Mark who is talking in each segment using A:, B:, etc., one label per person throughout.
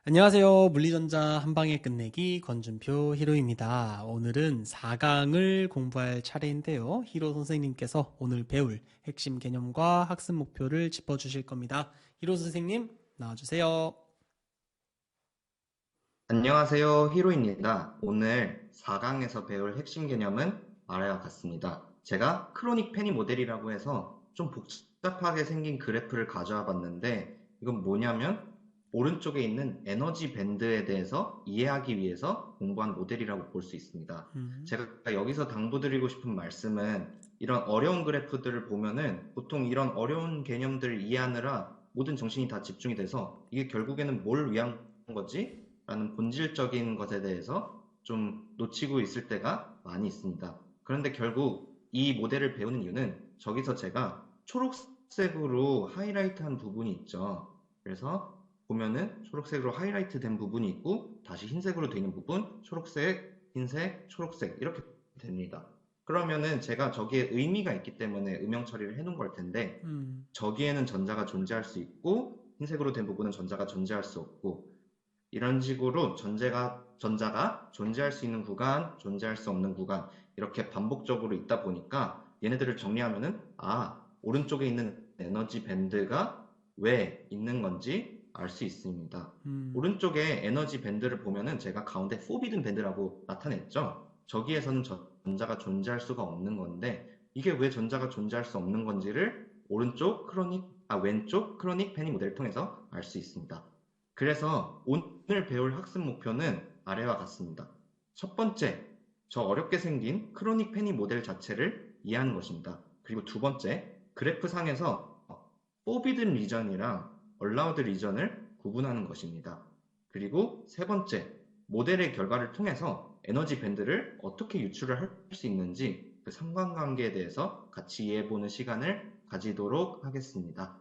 A: 안녕하세요. 물리전자 한방에 끝내기 권준표 히로입니다. 오늘은 4강을 공부할 차례인데요. 히로 선생님께서 오늘 배울 핵심 개념과 학습 목표를 짚어주실 겁니다. 히로 선생님, 나와주세요.
B: 안녕하세요. 히로입니다. 오늘 4강에서 배울 핵심 개념은 아래와 같습니다. 제가 크로닉 페니 모델이라고 해서 좀 복잡하게 생긴 그래프를 가져와 봤는데 이건 뭐냐면 오른쪽에 있는 에너지 밴드에 대해서 이해하기 위해서 공부한 모델이라고 볼 수 있습니다.
A: 음,
B: 제가 여기서 당부드리고 싶은 말씀은 이런 어려운 그래프들을 보면은 보통 이런 어려운 개념들을 이해하느라 모든 정신이 다 집중이 돼서 이게 결국에는 뭘 위한 거지? 라는 본질적인 것에 대해서 좀 놓치고 있을 때가 많이 있습니다. 그런데 결국 이 모델을 배우는 이유는 저기서 제가 초록색으로 하이라이트한 부분이 있죠. 그래서 보면은 초록색으로 하이라이트 된 부분이 있고 다시 흰색으로 되어 있는 부분, 초록색, 흰색, 초록색 이렇게 됩니다. 그러면은 제가 저기에 의미가 있기 때문에 음영 처리를 해놓은 걸 텐데
A: 음,
B: 저기에는 전자가 존재할 수 있고 흰색으로 된 부분은 전자가 존재할 수 없고 이런 식으로 전자가 존재할 수 있는 구간, 존재할 수 없는 구간, 이렇게 반복적으로 있다 보니까 얘네들을 정리하면은, 오른쪽에 있는 에너지 밴드가 왜 있는 건지 알 수 있습니다.
A: 음,
B: 오른쪽에 에너지 밴드를 보면은 제가 가운데 포비든 밴드라고 나타냈죠? 저기에서는 전자가 존재할 수가 없는 건데, 이게 왜 전자가 존재할 수 없는 건지를 왼쪽 크로닉 페니 모델을 통해서 알 수 있습니다. 그래서 오늘 배울 학습 목표는 아래와 같습니다. 첫 번째, 저 어렵게 생긴 크로닉 페니 모델 자체를 이해하는 것입니다. 그리고 두 번째, 그래프 상에서 forbidden region이랑 allowed region을 구분하는 것입니다. 그리고 세 번째, 모델의 결과를 통해서 에너지 밴드를 어떻게 유출을 할 수 있는지 그 상관관계에 대해서 같이 이해해보는 시간을 가지도록 하겠습니다.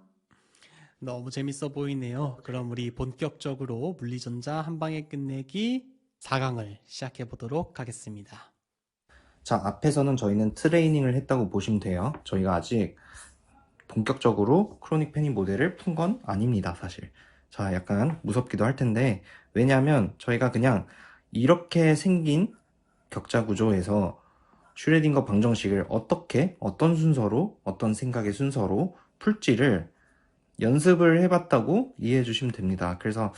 A: 너무 재밌어 보이네요. 그럼 우리 본격적으로 물리전자 한방에 끝내기 4강을 시작해 보도록 하겠습니다.
C: 자, 앞에서는 저희는 트레이닝을 했다고 보시면 돼요. 저희가 아직 본격적으로 크로닉 페니 모델을 푼 건 아닙니다, 사실. 자, 약간 무섭기도 할 텐데, 왜냐하면 저희가 그냥 이렇게 생긴 격자 구조에서 슈레딩거 방정식을 어떻게, 어떤 순서로, 어떤 생각의 순서로 풀지를 연습을 해봤다고 이해해 주시면 됩니다. 그래서,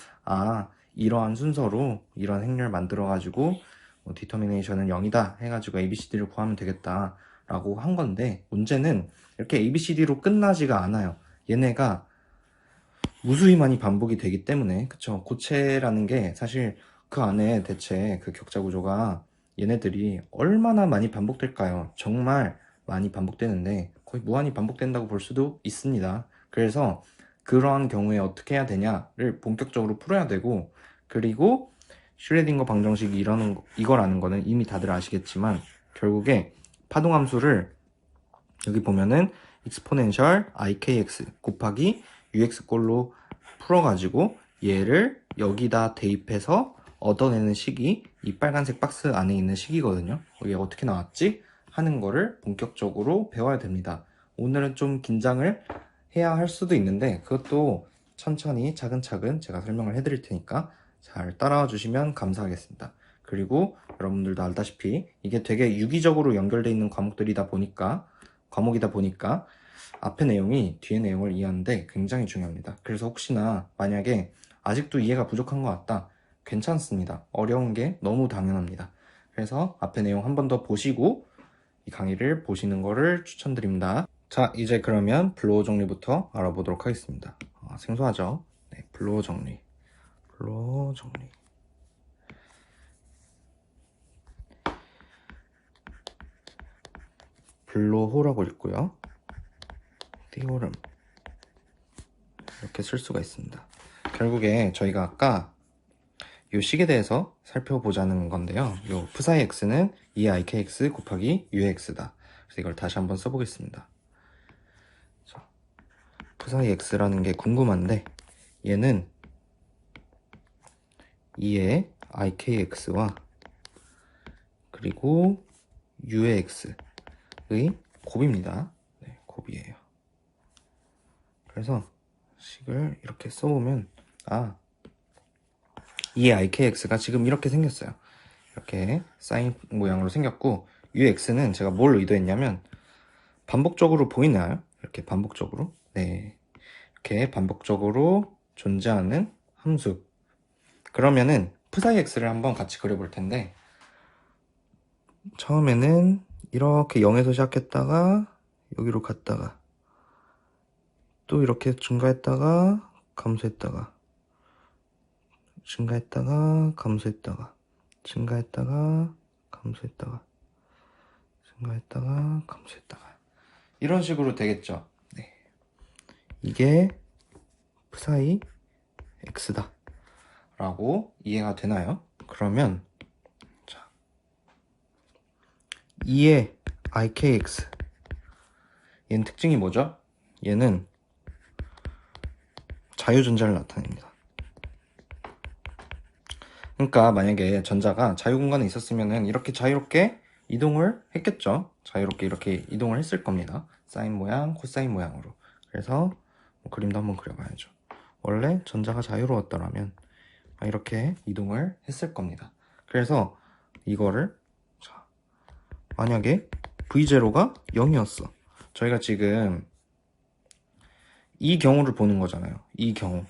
C: 이러한 순서로 이런 행렬 만들어가지고, 디터미네이션은 0이다 해가지고 ABCD를 구하면 되겠다 라고 한 건데, 문제는 이렇게 ABCD로 끝나지가 않아요. 얘네가 무수히 많이 반복이 되기 때문에, 그쵸? 고체라는 게 사실 그 안에 대체 그 격자 구조가 얘네들이 얼마나 많이 반복될까요? 정말 많이 반복되는데 거의 무한히 반복된다고 볼 수도 있습니다. 그래서 그러한 경우에 어떻게 해야 되냐를 본격적으로 풀어야 되고, 그리고 슈레딩거 방정식이 이거라는 거는 이미 다들 아시겠지만 결국에 파동함수를 여기 보면은 exponential ikx 곱하기 ux꼴로 풀어가지고 얘를 여기다 대입해서 얻어내는 식이 이 빨간색 박스 안에 있는 식이거든요. 이게 어떻게 나왔지? 하는 거를 본격적으로 배워야 됩니다. 오늘은 좀 긴장을 해야 할 수도 있는데 그것도 천천히 차근차근 제가 설명을 해드릴 테니까 잘 따라와 주시면 감사하겠습니다. 그리고 여러분들도 알다시피 이게 되게 유기적으로 연결되어 있는 과목이다 보니까 앞의 내용이 뒤의 내용을 이해하는데 굉장히 중요합니다. 그래서 혹시나 만약에 아직도 이해가 부족한 것 같다, 괜찮습니다. 어려운 게 너무 당연합니다. 그래서 앞의 내용 한 번 더 보시고 이 강의를 보시는 거를 추천드립니다. 자, 이제 그러면 블로어 정리부터 알아보도록 하겠습니다. 생소하죠? 네, 블로어 정리. 블로어 정리. 블로호라고 읽고요. 띠오름. 이렇게 쓸 수가 있습니다. 결국에 저희가 아까 이 식에 대해서 살펴보자는 건데요. 이 푸사이 x는 2ikx 곱하기 ux다. 그래서 이걸 다시 한번 써보겠습니다. 자, 푸사이 x라는 게 궁금한데 얘는 2의 ikx와 그리고 u의 x의 곱입니다. 네, 곱이에요. 그래서 식을 이렇게 써보면 2의 ikx가 지금 이렇게 생겼어요. 이렇게 사인 모양으로 생겼고, ux는 제가 뭘 의도했냐면 반복적으로 보이나요? 이렇게 반복적으로. 네, 이렇게 반복적으로 존재하는 함수. 그러면은 psi x를 한번 같이 그려볼 텐데, 처음에는 이렇게 0에서 시작했다가 여기로 갔다가 또 이렇게 증가했다가 감소했다가 증가했다가 감소했다가 증가했다가 감소했다가 증가했다가 감소했다가 이런 식으로 되겠죠. 네. 이게 psi x다 라고 이해가 되나요? 그러면 자, 2의 ikx, 얘는 특징이 뭐죠? 얘는 자유전자를 나타냅니다. 그러니까 만약에 전자가 자유공간에 있었으면 이렇게 자유롭게 이동을 했겠죠. 자유롭게 이렇게 이동을 했을 겁니다. 사인 모양, 코사인 모양으로. 그래서 그림도 한번 그려봐야죠. 원래 전자가 자유로웠더라면 이렇게 이동을 했을 겁니다. 그래서 이거를 자, 만약에 v0가 0이었어. 저희가 지금 이 경우를 보는 거잖아요. 이 경우.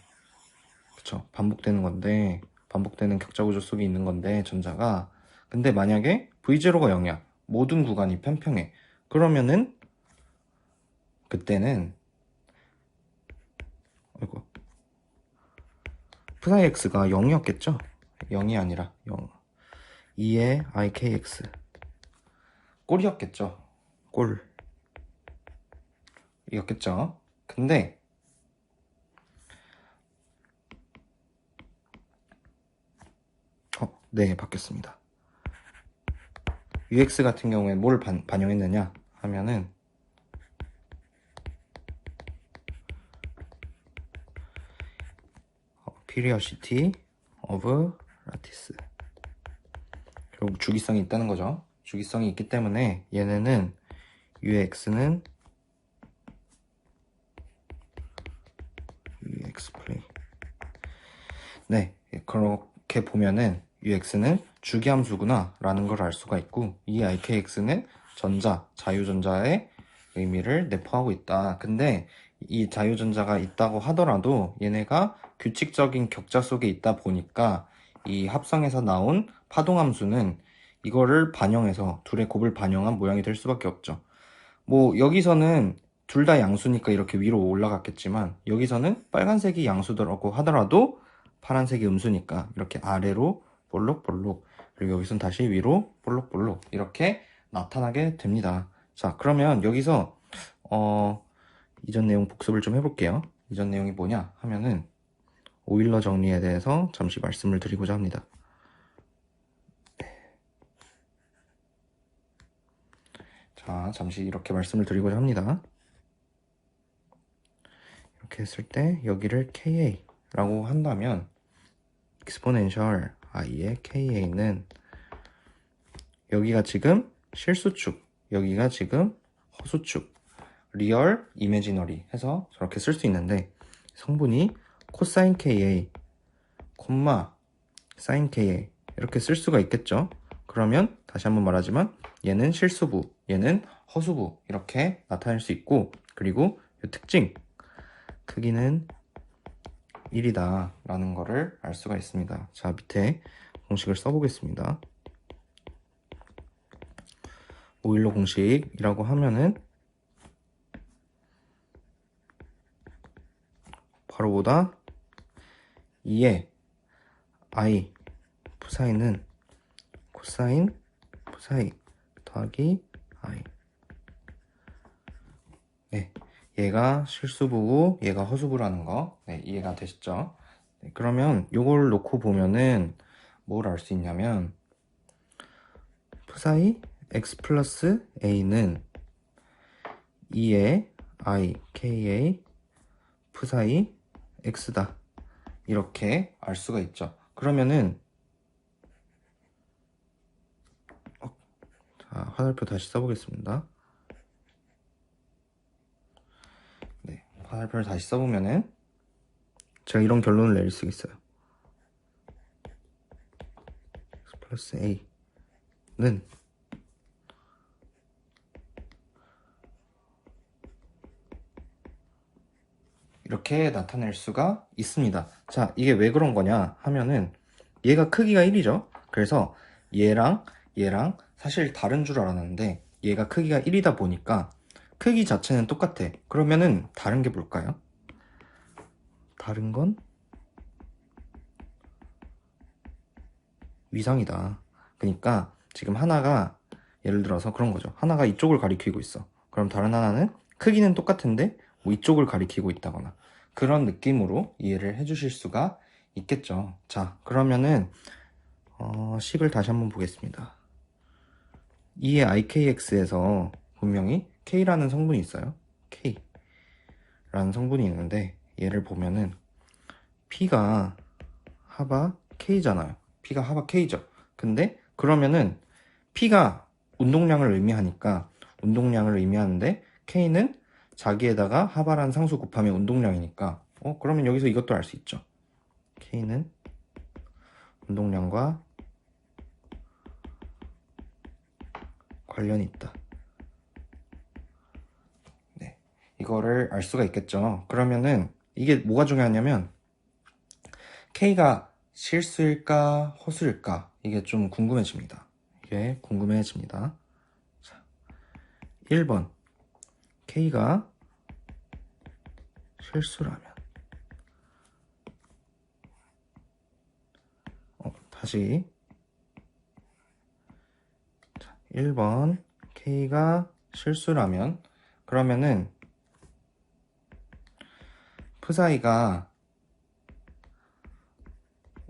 C: 그쵸? 반복되는 건데, 반복되는 격자 구조 속에 있는 건데, 전자가. 근데 만약에 v0가 0이야. 모든 구간이 평평해. 그러면은, 그때는, 아이고, psi x가 0이었겠죠? 0이 아니라 0. 2의 ikx. 꼴이었겠죠? 꼴. 이었겠죠? 근데, 네, 바뀌었습니다. ux 같은 경우에 뭘 반영했느냐 하면은 periodicity of lattice. 결국 주기성이 있다는 거죠. 주기성이 있기 때문에 얘네는 ux는 ux 플레이. 네, 그렇게 보면은 ux는 주기함수구나 라는 걸 알 수가 있고, 이 ikx는 전자, 자유전자의 의미를 내포하고 있다. 근데 이 자유전자가 있다고 하더라도 얘네가 규칙적인 격자 속에 있다 보니까 이 합성에서 나온 파동함수는 이거를 반영해서 둘의 곱을 반영한 모양이 될 수밖에 없죠. 뭐 여기서는 둘 다 양수니까 이렇게 위로 올라갔겠지만, 여기서는 빨간색이 양수더라고 하더라도 파란색이 음수니까 이렇게 아래로 볼록볼록, 그리고 여기선 다시 위로 볼록볼록 이렇게 나타나게 됩니다. 자, 그러면 여기서 이전 내용 복습을 좀 해볼게요. 이전 내용이 뭐냐 하면은 오일러 정리에 대해서 잠시 말씀을 드리고자 합니다. 자, 잠시 이렇게 말씀을 드리고자 합니다. 이렇게 했을 때 여기를 KA라고 한다면 exponential i의 KA는 여기가 지금 실수축, 여기가 지금 허수축, 리얼, 이미지너리 해서 저렇게 쓸 수 있는데, 성분이 코사인 KA, 콤마 사인 KA 이렇게 쓸 수가 있겠죠. 그러면 다시 한번 말하지만 얘는 실수부, 얘는 허수부 이렇게 나타낼 수 있고, 그리고 이 특징, 크기는 1이다 라는 거를 알 수가 있습니다. 자, 밑에 공식을 써보겠습니다. 오일러 공식이라고 하면은 바로 보다 2의 i psi는 코사인 psi 더하기 i. 네, 얘가 실수부고 얘가 허수부라는 거, 네, 이해가 되시죠? 네, 그러면 이걸 놓고 보면은 뭘 알 수 있냐면 psi x 플러스 a는 2의 i ka psi x다 이렇게 알 수가 있죠. 그러면은 자, 화살표 다시 써보겠습니다. 네, 화살표를 다시 써보면은 제가 이런 결론을 내릴 수 있어요. 플러스 a는 이렇게 나타낼 수가 있습니다. 자, 이게 왜 그런 거냐 하면은 얘가 크기가 1이죠. 그래서 얘랑 사실 다른 줄 알았는데 얘가 크기가 1이다 보니까 크기 자체는 똑같아. 그러면은 다른 게 뭘까요? 다른 건 위상이다. 그러니까 지금 하나가 예를 들어서 그런 거죠. 하나가 이쪽을 가리키고 있어. 그럼 다른 하나는 크기는 똑같은데 뭐 이쪽을 가리키고 있다거나 그런 느낌으로 이해를 해주실 수가 있겠죠. 자, 그러면은 식을 다시 한번 보겠습니다. 2의 ikx에서 분명히 k라는 성분이 있어요. k라는 성분이 있는데 얘를 보면은 p가 하바 k잖아요. p가 하바 k죠. 근데 그러면은 p가 운동량을 의미하니까 운동량을 의미하는데 k는 자기에다가 하바란 상수 곱하면 운동량이니까 그러면 여기서 이것도 알 수 있죠. k는 운동량과 관련이 있다. 네, 이거를 알 수가 있겠죠. 그러면은 이게 뭐가 중요하냐면 k가 실수일까 허수일까 이게 좀 궁금해집니다. 자, 1번 k가 실수라면 다시 자, 1번 k가 실수라면 그러면은 psi가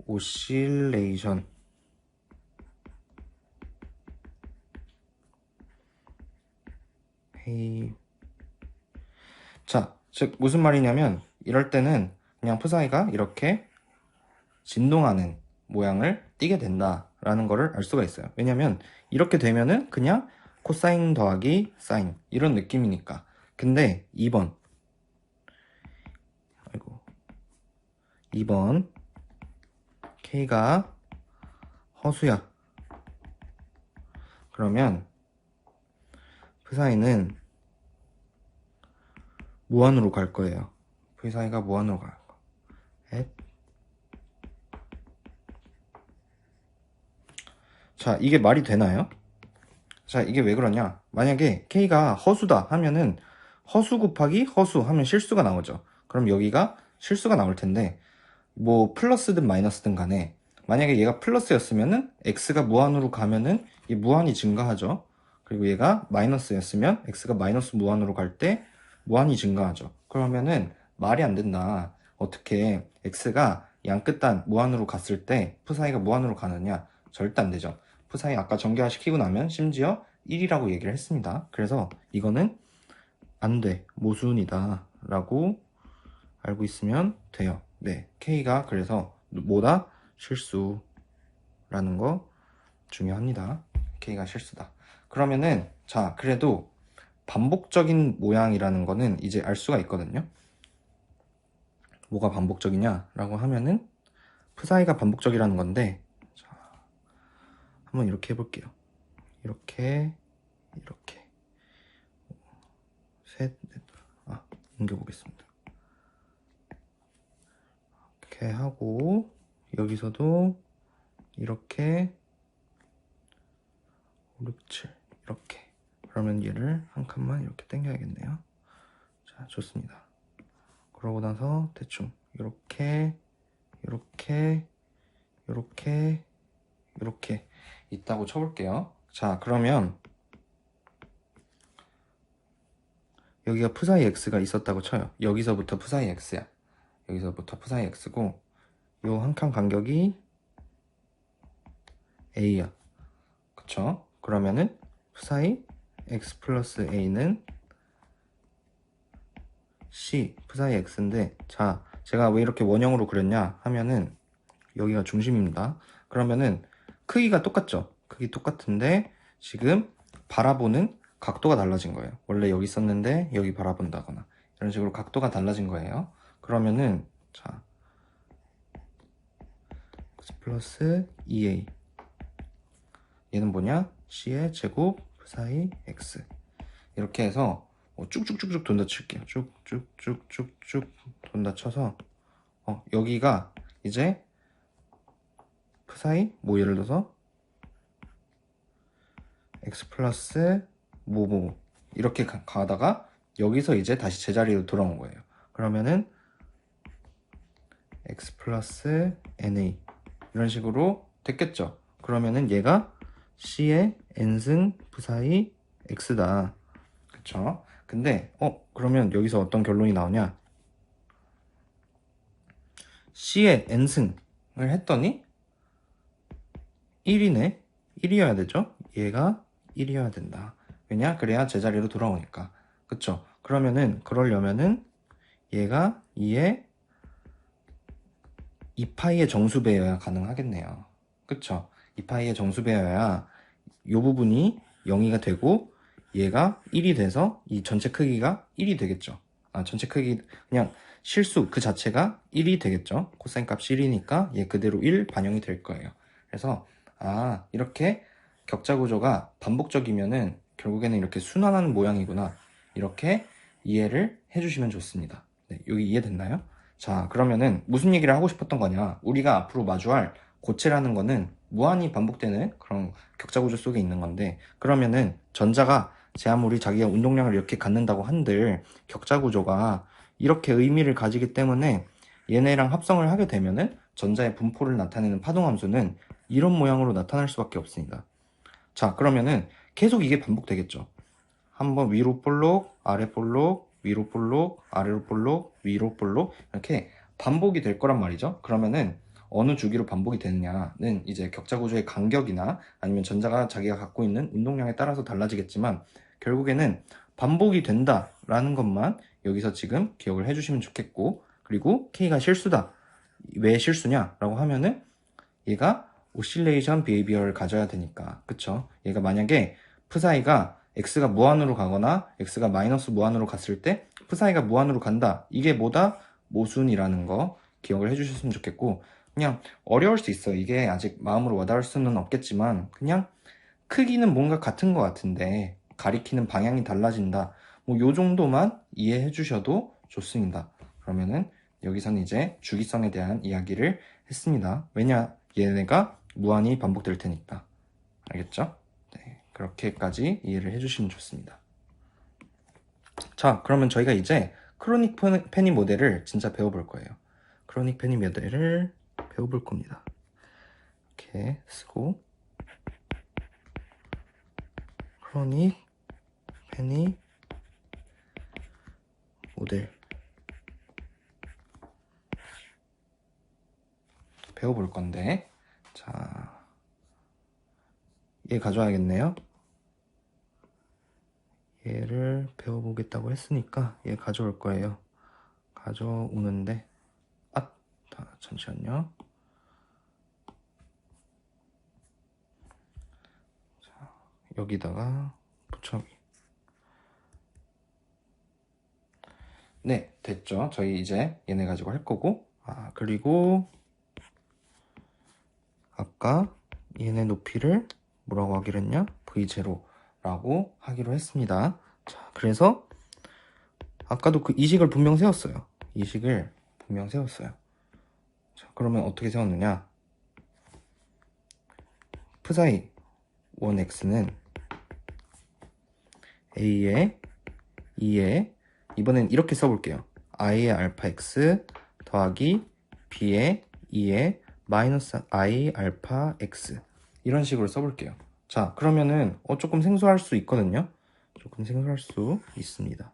C: 오실레이션 자, 즉 무슨 말이냐면 이럴 때는 그냥 psi가 이렇게 진동하는 모양을 띠게 된다라는 거를 알 수가 있어요. 왜냐면 이렇게 되면은 그냥 코사인 더하기 사인 이런 느낌이니까. 근데 2번 k가 허수야. 그러면 psi는 무한으로 갈 거예요. psi가 무한으로 갈 거. 자, 이게 말이 되나요? 자, 이게 왜 그러냐? 만약에 k가 허수다 하면은 허수 곱하기 허수 하면 실수가 나오죠. 그럼 여기가 실수가 나올 텐데 뭐 플러스든 마이너스든 간에 만약에 얘가 플러스였으면은 x가 무한으로 가면은 이 무한이 증가하죠. 그리고 얘가 마이너스였으면 x가 마이너스 무한으로 갈 때 무한이 증가하죠. 그러면은 말이 안 된다. 어떻게 x가 양끝단 무한으로 갔을 때 psi가 무한으로 가느냐? 절대 안 되죠. psi 아까 전개화 시키고 나면 심지어 1이라고 얘기를 했습니다. 그래서 이거는 안 돼. 모순이다 라고 알고 있으면 돼요. 네, k가 그래서 뭐다? 실수라는 거 중요합니다. k가 실수다. 그러면은 자, 그래도 반복적인 모양이라는 거는 이제 알 수가 있거든요. 뭐가 반복적이냐 라고 하면은 psi가 반복적이라는 건데 자, 한번 이렇게 해볼게요. 이렇게 셋, 넷, 옮겨보겠습니다. 이렇게 하고 여기서도 이렇게 5, 6, 7 이렇게 그러면 얘를 한 칸만 이렇게 당겨야겠네요. 자, 좋습니다. 그러고 나서 대충 이렇게 있다고 쳐볼게요. 자, 그러면 여기가 psi x가 있었다고 쳐요. 여기서부터 psi x야. 여기서부터 psi x고 요 한 칸 간격이 a야. 그쵸? 그러면은 psi x 플러스 a는 c psi x인데 자, 제가 왜 이렇게 원형으로 그렸냐 하면은 여기가 중심입니다. 그러면은 크기가 똑같죠? 크기 똑같은데 지금 바라보는 각도가 달라진 거예요. 원래 여기 있었는데 여기 바라본다거나 이런 식으로 각도가 달라진 거예요. 그러면은 자 x 플러스 2a 얘는 뭐냐? C의 제곱 psi x. 이렇게 해서 쭉쭉쭉쭉 돈다 칠게요. 쭉쭉쭉쭉쭉 돈다 쳐서 여기가 이제 psi 뭐 예를 들어서 x 플러스 뭐 이렇게 가다가 여기서 이제 다시 제자리로 돌아온 거예요. 그러면은 x 플러스 na 이런 식으로 됐겠죠. 그러면은 얘가 C의 n승 psi x다. 그쵸? 근데 그러면 여기서 어떤 결론이 나오냐? C의 n승을 했더니 1이네. 1이어야 되죠? 얘가 1이어야 된다. 왜냐? 그래야 제자리로 돌아오니까. 그쵸? 그러려면은 얘가 2의 2파이의 정수배여야 가능하겠네요. 그쵸? 2파이의 정수배여야 이 부분이 0이가 되고 얘가 1이 돼서 이 전체 크기가 1이 되겠죠. 전체 크기 그냥 실수 그 자체가 1이 되겠죠. 코사인 값이 1이니까 얘 그대로 1 반영이 될 거예요. 그래서 이렇게 격자 구조가 반복적이면은 결국에는 이렇게 순환하는 모양이구나. 이렇게 이해를 해주시면 좋습니다. 네, 여기 이해됐나요? 자, 그러면은 무슨 얘기를 하고 싶었던 거냐? 우리가 앞으로 마주할 고체라는 거는 무한히 반복되는 그런 격자 구조 속에 있는 건데, 그러면은 전자가 제 아무리 자기가 운동량을 이렇게 갖는다고 한들 격자 구조가 이렇게 의미를 가지기 때문에 얘네랑 합성을 하게 되면은 전자의 분포를 나타내는 파동함수는 이런 모양으로 나타날 수밖에 없습니다. 자, 그러면은 계속 이게 반복되겠죠. 한번 위로 볼록, 아래 볼록, 위로 볼록, 아래로 볼록, 위로 볼록 이렇게 반복이 될 거란 말이죠. 그러면은 어느 주기로 반복이 되느냐는 이제 격자 구조의 간격이나 아니면 전자가 자기가 갖고 있는 운동량에 따라서 달라지겠지만 결국에는 반복이 된다라는 것만 여기서 지금 기억을 해주시면 좋겠고, 그리고 K가 실수다. 왜 실수냐라고 하면은 얘가 오실레이션 비헤이비어를 가져야 되니까. 그쵸? 얘가 만약에 psi가 x가 무한으로 가거나 x가 마이너스 무한으로 갔을 때 psi가 무한으로 간다. 이게 뭐다? 모순이라는 거 기억을 해주셨으면 좋겠고, 그냥 어려울 수 있어요. 이게 아직 마음으로 와닿을 수는 없겠지만 그냥 크기는 뭔가 같은 것 같은데 가리키는 방향이 달라진다. 뭐 요 정도만 이해해 주셔도 좋습니다. 그러면은 여기서는 이제 주기성에 대한 이야기를 했습니다. 왜냐? 얘네가 무한히 반복될 테니까. 알겠죠? 네, 그렇게까지 이해를 해주시면 좋습니다. 자, 그러면 저희가 이제 크로닉 페니 모델을 진짜 배워볼 거예요. 크로닉 페니 모델을 배워볼 겁니다. 이렇게 쓰고 크로닉 페니 모델 배워볼 건데, 자, 얘 가져와야겠네요. 얘를 배워보겠다고 했으니까 얘 가져올 거예요. 가져오는데 잠시만요. 자, 여기다가 붙여기. 네, 됐죠. 저희 이제 얘네 가지고 할 거고, 그리고 아까 얘네 높이를 뭐라고 하기로 했냐? V0라고 하기로 했습니다. 자, 그래서 아까도 그 이식을 분명 세웠어요. 이식을 분명 세웠어요. 자, 그러면 어떻게 세웠느냐? psi 1x는 a의 2의 이번엔 이렇게 써볼게요. i의 알파 x 더하기 b의 2의 마이너스 i 알파 x 이런 식으로 써볼게요. 자, 그러면은 조금 생소할 수 있거든요. 조금 생소할 수 있습니다.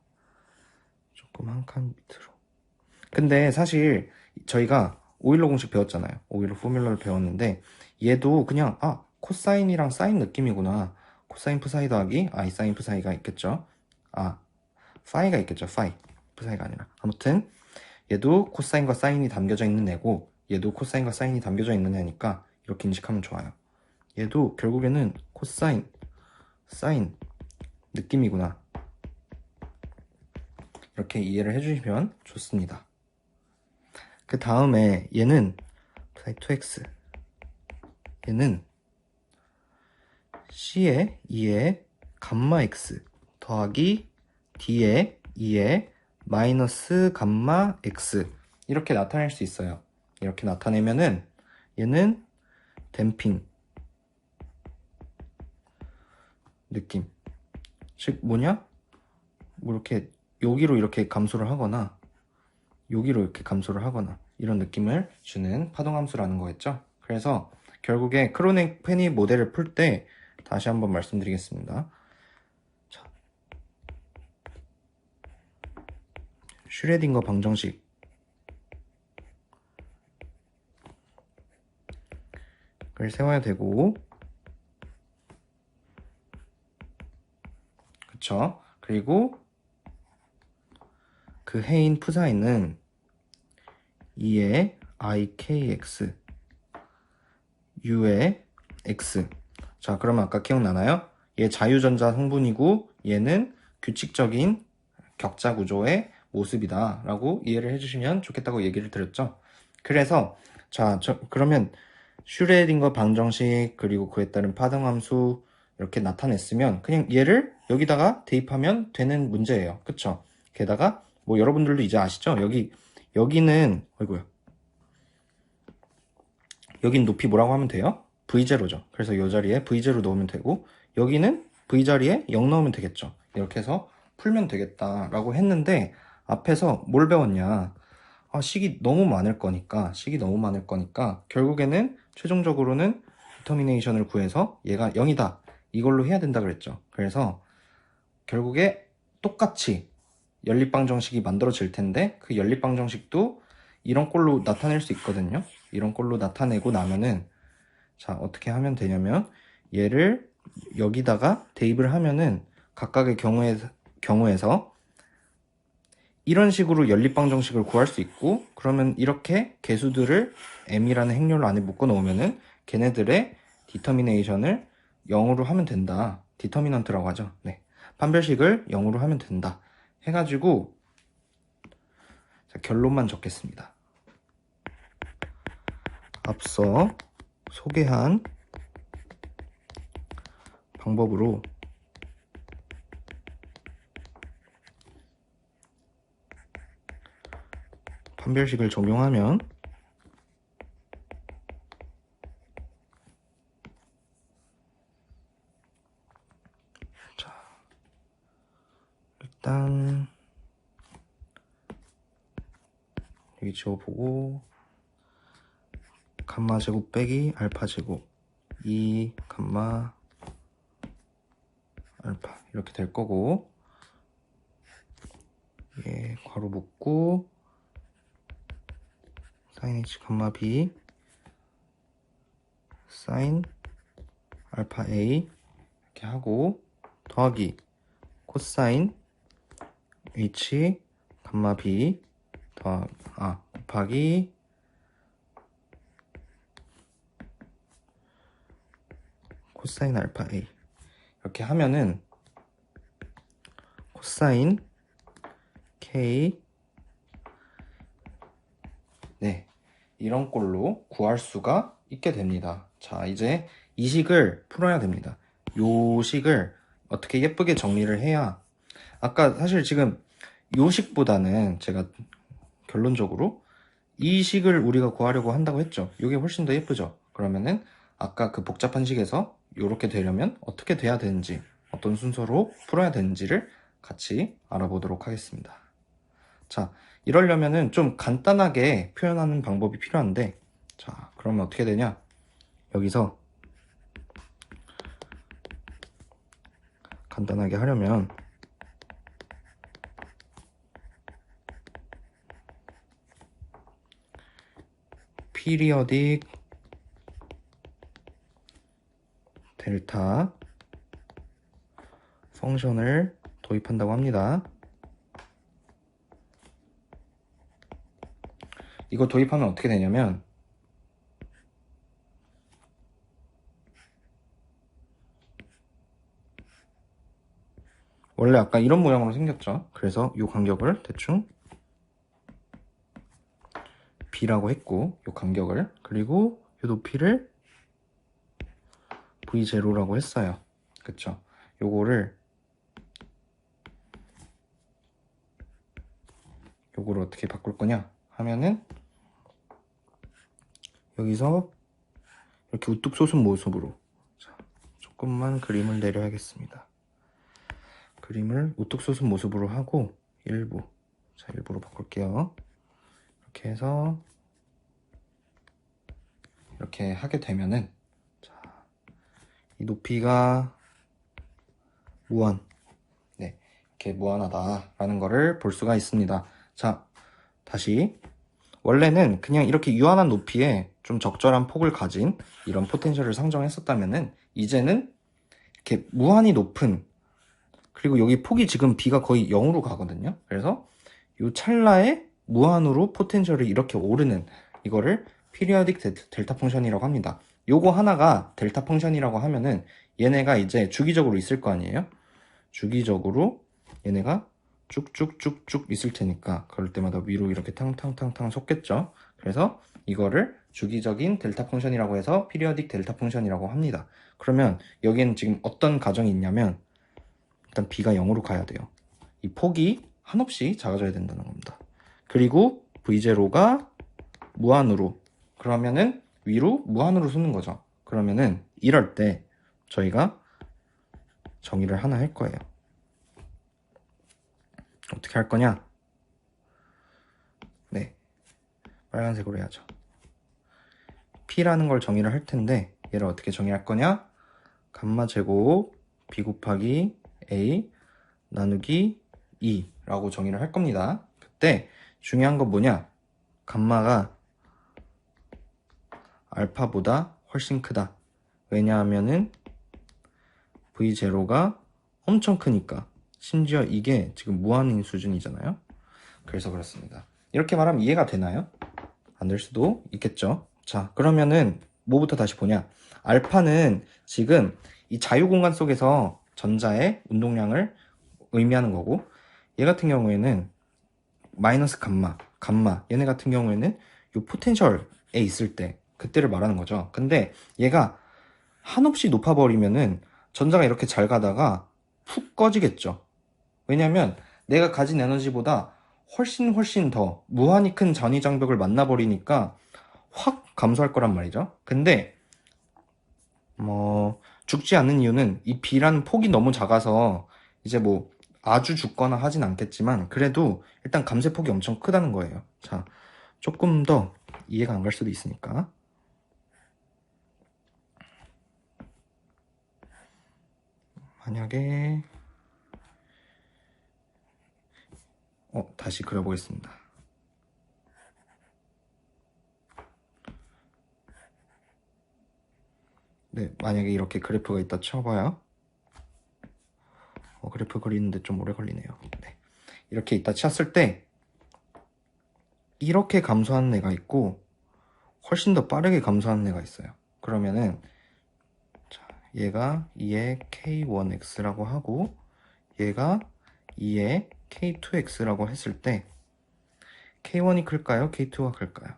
C: 조금 한 칸 밑으로. 근데 사실 저희가 오일러 공식 배웠잖아요. 오일러 포뮬러를 배웠는데 얘도 그냥 코사인이랑 사인 느낌이구나. 코사인 프사이 더하기 i 사인 프사이가 있겠죠. 파이가 있겠죠. 파이 프사이가 아니라. 아무튼 얘도 코사인과 사인이 담겨져 있는 애고 얘도 코사인과 사인이 담겨져 있는 애니까 이렇게 인식하면 좋아요. 얘도 결국에는 코사인, 사인 느낌이구나. 이렇게 이해를 해주시면 좋습니다. 그 다음에 얘는 psi 2x 얘는 C에 2에 감마 X 더하기 D에 2에 마이너스 감마 X 이렇게 나타낼 수 있어요. 이렇게 나타내면은 얘는 댐핑 느낌. 즉 뭐냐? 뭐 이렇게 여기로 이렇게 감소를 하거나 여기로 이렇게 감소를 하거나 이런 느낌을 주는 파동함수라는 거였죠. 그래서 결국에 크로닉 페니 모델을 풀 때 다시 한번 말씀드리겠습니다. 자, 슈레딩거 방정식을 세워야 되고, 그쵸? 그리고 그 해인 푸사인은 2의 ikx u의 x. 자, 그러면 아까 기억나나요? 얘 자유전자 성분이고 얘는 규칙적인 격자 구조의 모습이다 라고 이해를 해주시면 좋겠다고 얘기를 드렸죠. 그래서 자, 그러면 슈레딩거 방정식 그리고 그에 따른 파동함수 이렇게 나타냈으면 그냥 얘를 여기다가 대입하면 되는 문제예요. 그쵸? 게다가 뭐 여러분들도 이제 아시죠? 여기는 어이구야, 여긴 높이 뭐라고 하면 돼요? V0죠. 그래서 이 자리에 V0 넣으면 되고 여기는 V 자리에 0 넣으면 되겠죠. 이렇게 해서 풀면 되겠다라고 했는데 앞에서 뭘 배웠냐? 식이 너무 많을 거니까 결국에는 최종적으로는 디터미네이션을 구해서 얘가 0이다 이걸로 해야 된다 그랬죠. 그래서 결국에 똑같이 연립방정식이 만들어질 텐데 그 연립방정식도 이런 꼴로 나타낼 수 있거든요. 이런 꼴로 나타내고 나면은 자, 어떻게 하면 되냐면 얘를 여기다가 대입을 하면은 각각의 경우에서 이런 식으로 연립방정식을 구할 수 있고, 그러면 이렇게 개수들을 m이라는 행렬 안에 묶어 놓으면은 걔네들의 디터미네이션을 0으로 하면 된다. 디터미넌트라고 하죠. 네. 판별식을 0으로 하면 된다. 해가지고 자, 결론만 적겠습니다. 앞서 소개한 방법으로 판별식을 적용하면 자, 일단 여기 지워보고 감마 제곱 빼기 알파 제곱 2 감마 알파 이렇게 될 거고, 예, 괄호 묶고 sin h 감마 b sin 알파 a 이렇게 하고 더하기 코사인 h 감마 b 곱하기 코사인 알파 a 이렇게 하면은 코사인 k 네, 이런 꼴로 구할 수가 있게 됩니다. 자, 이제 이 식을 풀어야 됩니다. 요 식을 어떻게 예쁘게 정리를 해야, 아까 사실 지금 요 식보다는 제가 결론적으로 이 식을 우리가 구하려고 한다고 했죠. 이게 훨씬 더 예쁘죠. 그러면은 아까 그 복잡한 식에서 이렇게 되려면 어떻게 돼야 되는지, 어떤 순서로 풀어야 되는지를 같이 알아보도록 하겠습니다. 자, 이러려면은 좀 간단하게 표현하는 방법이 필요한데, 자, 그러면 어떻게 되냐? 여기서 간단하게 하려면 피리어딕 델타 펑션을 도입한다고 합니다. 이거 도입하면 어떻게 되냐면 원래 아까 이런 모양으로 생겼죠. 그래서 이 간격을 대충 b라고 했고, 이 간격을, 그리고 이 높이를 v0라고 했어요. 그쵸? 요거를 어떻게 바꿀 거냐 하면은 여기서 이렇게 우뚝 솟은 모습으로, 자, 조금만 그림을 내려야겠습니다. 그림을 우뚝 솟은 모습으로 하고 일부로 바꿀게요. 이렇게 해서 이렇게 하게 되면은, 자, 이 높이가 이렇게 무한하다라는 거를 볼 수가 있습니다. 자, 다시 원래는 그냥 이렇게 유한한 높이에 좀 적절한 폭을 가진 이런 포텐셜을 상정했었다면은, 이제는 이렇게 무한히 높은, 그리고 여기 폭이 지금 b가 거의 0으로 가거든요. 그래서 이 찰나에 무한으로 포텐셜이 이렇게 오르는 이거를 피리어딕 델타 펑션이라고 합니다. 요거 하나가 델타 펑션이라고 하면은 얘네가 이제 주기적으로 있을 거 아니에요? 주기적으로 얘네가 쭉쭉쭉쭉 있을 테니까 그럴 때마다 위로 이렇게 탕탕탕탕 솟겠죠. 그래서 이거를 주기적인 델타 펑션이라고 해서 피리어딕 델타 펑션이라고 합니다. 그러면 여기는 지금 어떤 가정이 있냐면, 일단 b가 0으로 가야 돼요. 이 폭이 한없이 작아져야 된다는 겁니다. 그리고 v0가 무한으로, 그러면은 위로 무한으로 솟는 거죠. 그러면은 이럴 때 저희가 정의를 하나 할 거예요. 어떻게 할 거냐? 네, 빨간색으로 해야죠. P라는 걸 정의를 할 텐데, 얘를 어떻게 정의할 거냐? 감마 제곱 B 곱하기 A 나누기 2라고 정의를 할 겁니다. 그때 중요한 건 뭐냐? 감마가 알파보다 훨씬 크다. 왜냐하면은 V0가 엄청 크니까. 심지어 이게 지금 무한인 수준이잖아요. 그래서 그렇습니다. 이렇게 말하면 이해가 되나요? 안 될 수도 있겠죠. 자, 그러면은 뭐부터 다시 보냐? 알파는 지금 이 자유공간 속에서 전자의 운동량을 의미하는 거고, 얘 같은 경우에는 마이너스 감마 얘네 같은 경우에는 이 포텐셜에 있을 때 그때를 말하는 거죠. 근데 얘가 한없이 높아버리면은 전자가 이렇게 잘 가다가 푹 꺼지겠죠. 왜냐면 내가 가진 에너지보다 훨씬 더 무한히 큰 전위 장벽을 만나버리니까 확 감소할 거란 말이죠. 근데 죽지 않는 이유는 이 B라는 폭이 너무 작아서 이제 뭐 아주 죽거나 하진 않겠지만, 그래도 일단 감쇄폭이 엄청 크다는 거예요. 자, 조금 더 이해가 안 갈 수도 있으니까. 만약에 다시 그려보겠습니다. 네, 만약에 이렇게 그래프가 있다 쳐봐요. 그래프 그리는데 좀 오래 걸리네요. 네, 이렇게 있다 쳤을 때 이렇게 감소하는 애가 있고 훨씬 더 빠르게 감소하는 애가 있어요. 그러면은 자, 얘가 2의 K1X라고 하고 얘가 2의 K2X라고 했을 때 K1이 클까요? K2가 클까요?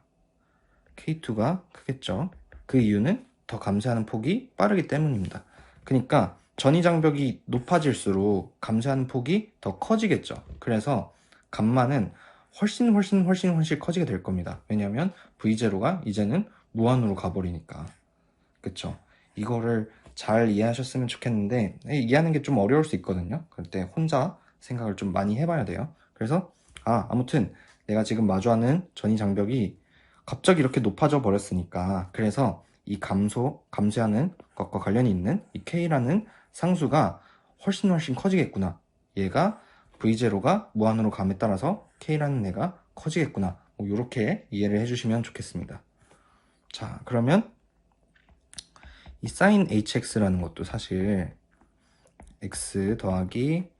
C: K2가 크겠죠. 그 이유는 더 감쇄하는 폭이 빠르기 때문입니다. 그러니까 전위 장벽이 높아질수록 감쇄하는 폭이 더 커지겠죠. 그래서 감마는 훨씬 커지게 될 겁니다. 왜냐면 V0가 이제는 무한으로 가버리니까. 그쵸? 이거를 잘 이해하셨으면 좋겠는데, 이해하는 게 좀 어려울 수 있거든요. 그때 혼자 생각을 좀 많이 해봐야 돼요. 그래서 아무튼 내가 지금 마주하는 전위 장벽이 갑자기 이렇게 높아져 버렸으니까, 그래서 이 감쇄하는 것과 관련이 있는 이 K라는 상수가 훨씬 커지겠구나. 얘가 V0가 무한으로 감에 따라서 K라는 애가 커지겠구나. 이렇게 이해를 해주시면 좋겠습니다. 자, 그러면 이 sin hx라는 것도 사실 x 더하기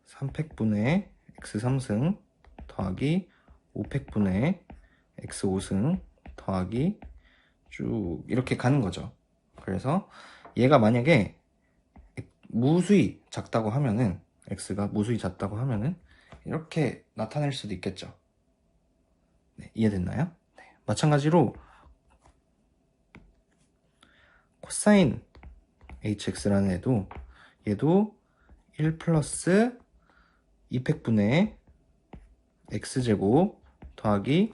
C: 3팩분의 x3승 더하기 5팩분의 x5승 더하기 쭉 이렇게 가는 거죠. 그래서 얘가 만약에 무수히 작다고 하면은, x가 무수히 작다고 하면은 이렇게 나타낼 수도 있겠죠. 네, 이해됐나요? 네, 마찬가지로 코사인 hx라는 얘도 1 플러스 2팩분의 x제곱 더하기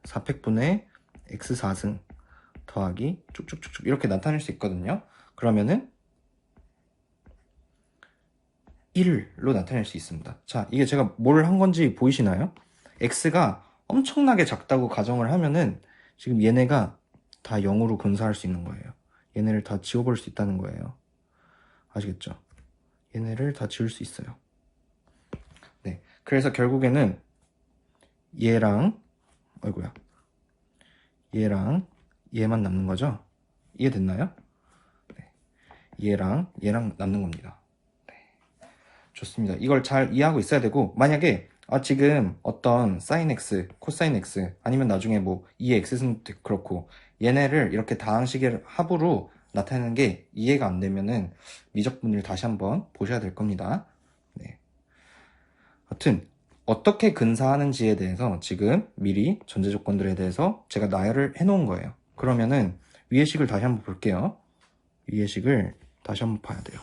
C: 4팩분의 x4승 더하기 쭉쭉쭉쭉 이렇게 나타낼 수 있거든요. 그러면은 1로 나타낼 수 있습니다. 자, 이게 제가 뭘 한 건지 보이시나요? x가 엄청나게 작다고 가정을 하면은 지금 얘네가 다 0으로 근사할 수 있는 거예요. 얘네를 다 지워버릴 수 있다는 거예요. 아시겠죠? 얘네를 다 지울 수 있어요. 네, 그래서 결국에는 얘랑 얘랑 얘만 남는 거죠? 이해됐나요? 네, 얘랑 남는 겁니다. 네, 좋습니다. 이걸 잘 이해하고 있어야 되고, 만약에 지금 어떤 sin x, 코사인 x 아니면 나중에 뭐 2의 x는 그렇고 얘네를 이렇게 다항식의 합으로 나타내는 게 이해가 안 되면은 미적분을 다시 한번 보셔야 될 겁니다. 네. 하여튼 어떻게 근사하는지에 대해서 지금 미리 전제 조건들에 대해서 제가 나열을 해 놓은 거예요. 그러면은 위의 식을 다시 한번 볼게요. 위의 식을 다시 한번 봐야 돼요.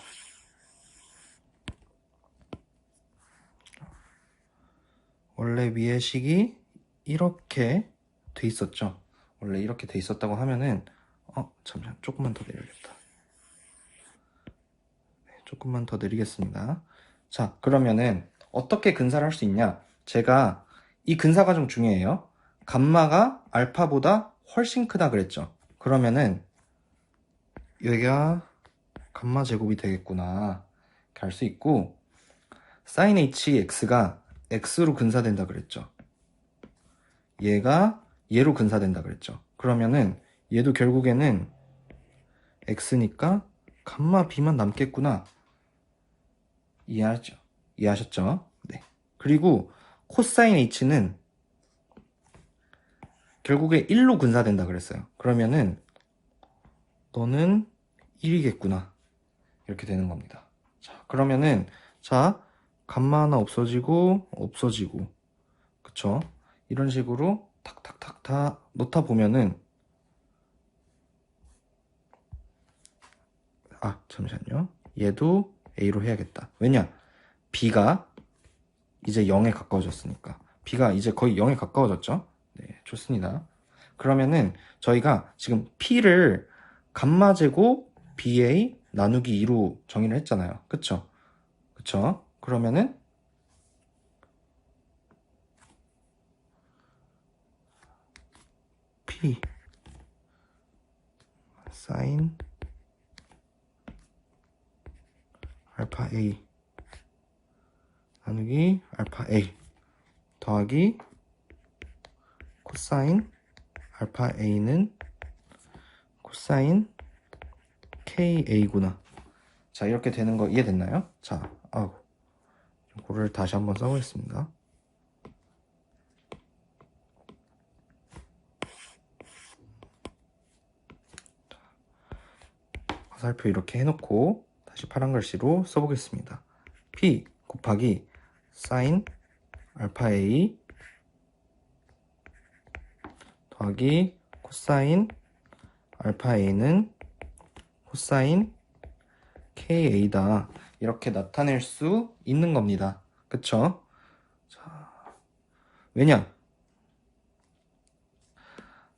C: 원래 위의 식이 이렇게 돼 있었죠. 원래 이렇게 돼 있었다고 하면은 잠시만 조금만 더 내려야겠다. 네, 조금만 더 내리겠습니다. 자, 그러면은 어떻게 근사를 할 수 있냐? 제가 이 근사 과정 중요해요. 감마가 알파보다 훨씬 크다 그랬죠. 그러면은 여기가 감마 제곱이 되겠구나 이렇게 알 수 있고, sin hx가 x로 근사된다 그랬죠. 얘가 얘로 근사된다 그랬죠. 그러면은 얘도 결국에는 x니까 감마 b만 남겠구나. 이해하셨죠? 네. 그리고 코사인 h는 결국에 1로 근사된다 그랬어요. 그러면은 너는 1이겠구나. 이렇게 되는 겁니다. 자, 그러면은 감마 하나 없어지고 그쵸? 이런 식으로 탁탁탁 다 놓다 보면은 잠시만요. 얘도 A로 해야겠다. 왜냐? B가 이제 0에 가까워졌으니까. B가 이제 거의 0에 가까워졌죠? 네, 좋습니다. 그러면은 저희가 지금 P를 감마 제곱 BA 나누기 2로 정의를 했잖아요. 그쵸? 그러면은 P sin 알파 A 나누기 알파 A 더하기 코사인 알파 A는 코사인 KA구나. 자, 이렇게 되는 거 이해됐나요? 자, 이거를 다시 한번 써보겠습니다. 화살표 이렇게 해놓고 다시 파란 글씨로 써보겠습니다. P 곱하기 sin 알파 A 더하기 코사인 알파 A는 코사인 KA다. 이렇게 나타낼 수 있는 겁니다. 그쵸? 자, 왜냐?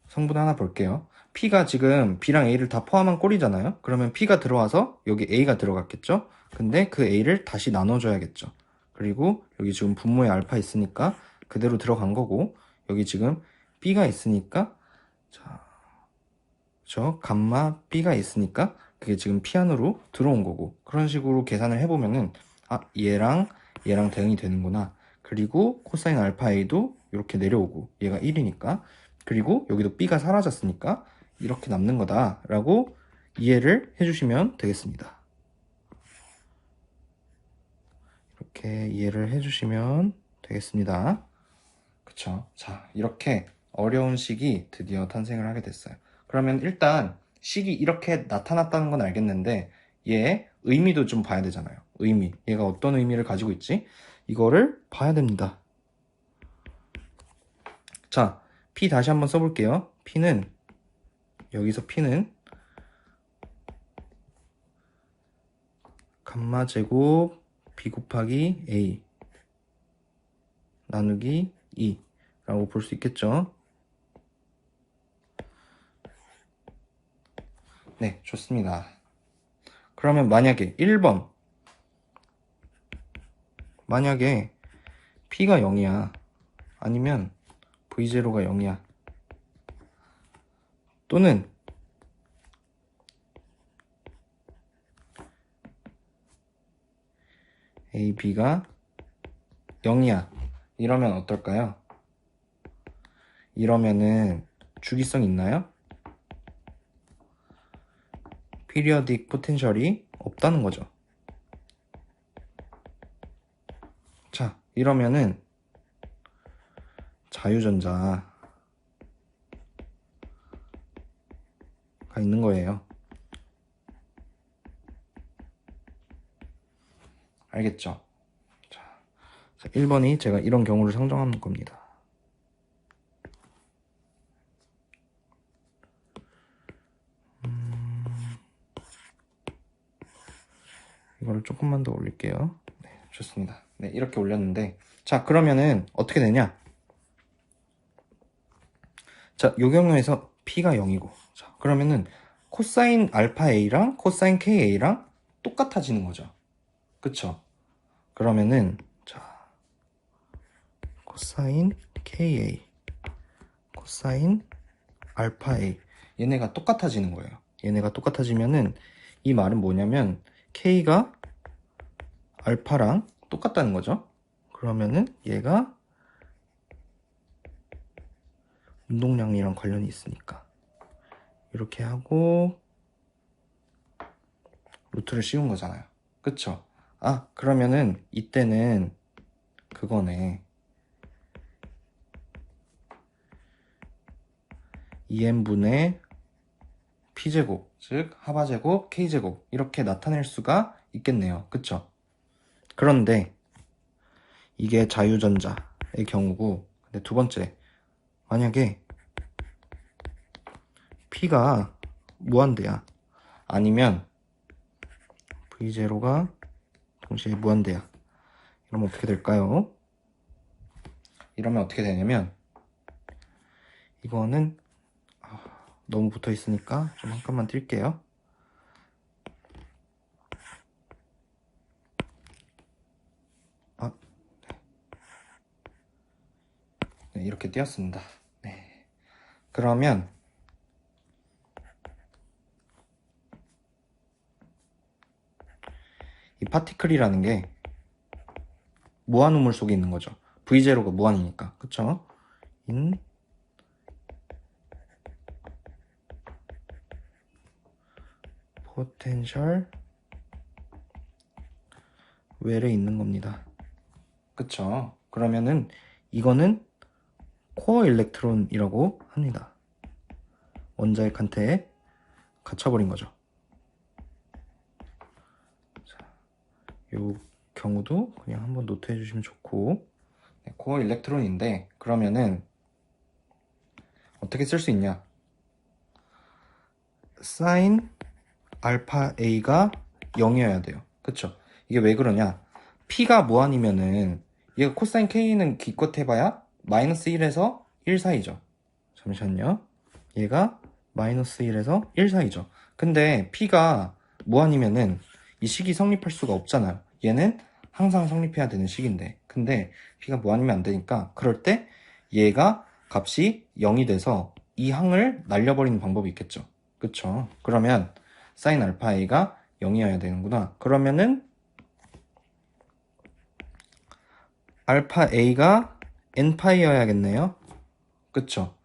C: 성분 하나 볼게요. P가 지금 B랑 A를 다 포함한 꼴이잖아요. 그러면 P가 들어와서 여기 A가 들어갔겠죠? 근데 그 A를 다시 나눠줘야겠죠. 그리고 여기 지금 분모에 알파 있으니까 그대로 들어간 거고, 여기 지금 B가 있으니까, 감마 B가 있으니까 그게 지금 P 안으로 들어온 거고, 그런 식으로 계산을 해보면은 얘랑 대응이 되는구나. 그리고 코사인 알파 A도 이렇게 내려오고 얘가 1이니까, 그리고 여기도 B가 사라졌으니까 이렇게 남는 거다 라고 이해를 해주시면 되겠습니다. 이렇게 이해를 해주시면 되겠습니다. 그쵸? 자, 이렇게 어려운 식이 드디어 탄생을 하게 됐어요. 그러면 일단 식이 이렇게 나타났다는 건 알겠는데 얘 의미도 좀 봐야 되잖아요. 의미, 얘가 어떤 의미를 가지고 있지? 이거를 봐야 됩니다. 자, P 다시 한번 써볼게요. P는 여기서 P는 감마 제곱 b 곱하기 a 나누기 2 라고 볼 수 있겠죠. 네, 좋습니다. 그러면 만약에 1번 만약에 p가 0이야 아니면 v0가 0이야 또는 a, b가 0이야 이러면 어떨까요? 이러면은 주기성 있나요? 피리어딕 포텐셜이 없다는 거죠. 자, 이러면은 자유전자가 있는 거예요. 알겠죠? 자, 1번이 제가 이런 경우를 상정하는 겁니다. 이거를 조금만 더 올릴게요. 네, 좋습니다. 네, 이렇게 올렸는데 자, 그러면은 어떻게 되냐? 자, 요 경우에서 p가 0이고 자, 그러면은 코사인 알파 a랑 코사인 ka랑 똑같아지는 거죠. 그쵸? 그러면은 자, 코사인 ka 코사인 알파 a 얘네가 똑같아지는 거예요. 얘네가 똑같아지면은 이 말은 뭐냐면 k가 알파랑 똑같다는 거죠. 그러면은 얘가 운동량이랑 관련이 있으니까 이렇게 하고 루트를 씌운 거잖아요. 그쵸? 아, 그러면은 이때는 그거네. 2n분의 p제곱, 즉 하바제곱, k제곱 이렇게 나타낼 수가 있겠네요. 그쵸? 그런데 이게 자유전자의 경우고 근데 두 번째 만약에 p가 무한대야 아니면 v0가 동시에 무한대야 이러면 어떻게 될까요? 이러면 어떻게 되냐면 이거는 너무 붙어 있으니까 좀 한 칸만 뛸게요. 네, 이렇게 띄었습니다. 네. 그러면 이 파티클이라는 게 무한우물 속에 있는 거죠. V0가 무한이니까. 그쵸? in potential 웰에 있는 겁니다. 그쵸? 그러면은 이거는 코어 일렉트론이라고 합니다. 원자의 칸테에 갇혀버린 거죠. 자, 요 경우도 그냥 한번 노트해 주시면 좋고 네, 코어 일렉트론인데 그러면은 어떻게 쓸 수 있냐? 사인 알파 A가 0이어야 돼요. 그쵸? 이게 왜 그러냐? P가 무한이면은 얘가 코사인 K는 기껏 해봐야 마이너스 1에서 1 사이죠. 잠시만요. 얘가 마이너스 1에서 1 사이죠. 근데 P가 무한이면은 이 식이 성립할 수가 없잖아요. 얘는 항상 성립해야 되는 식인데 근데 P가 무한이면 안 되니까 그럴 때 얘가 값이 0이 돼서 이 항을 날려버리는 방법이 있겠죠. 그쵸? 그러면 사인 알파 A가 0이어야 되는구나. 그러면은 알파 A가 n파이여야겠네요. 그쵸?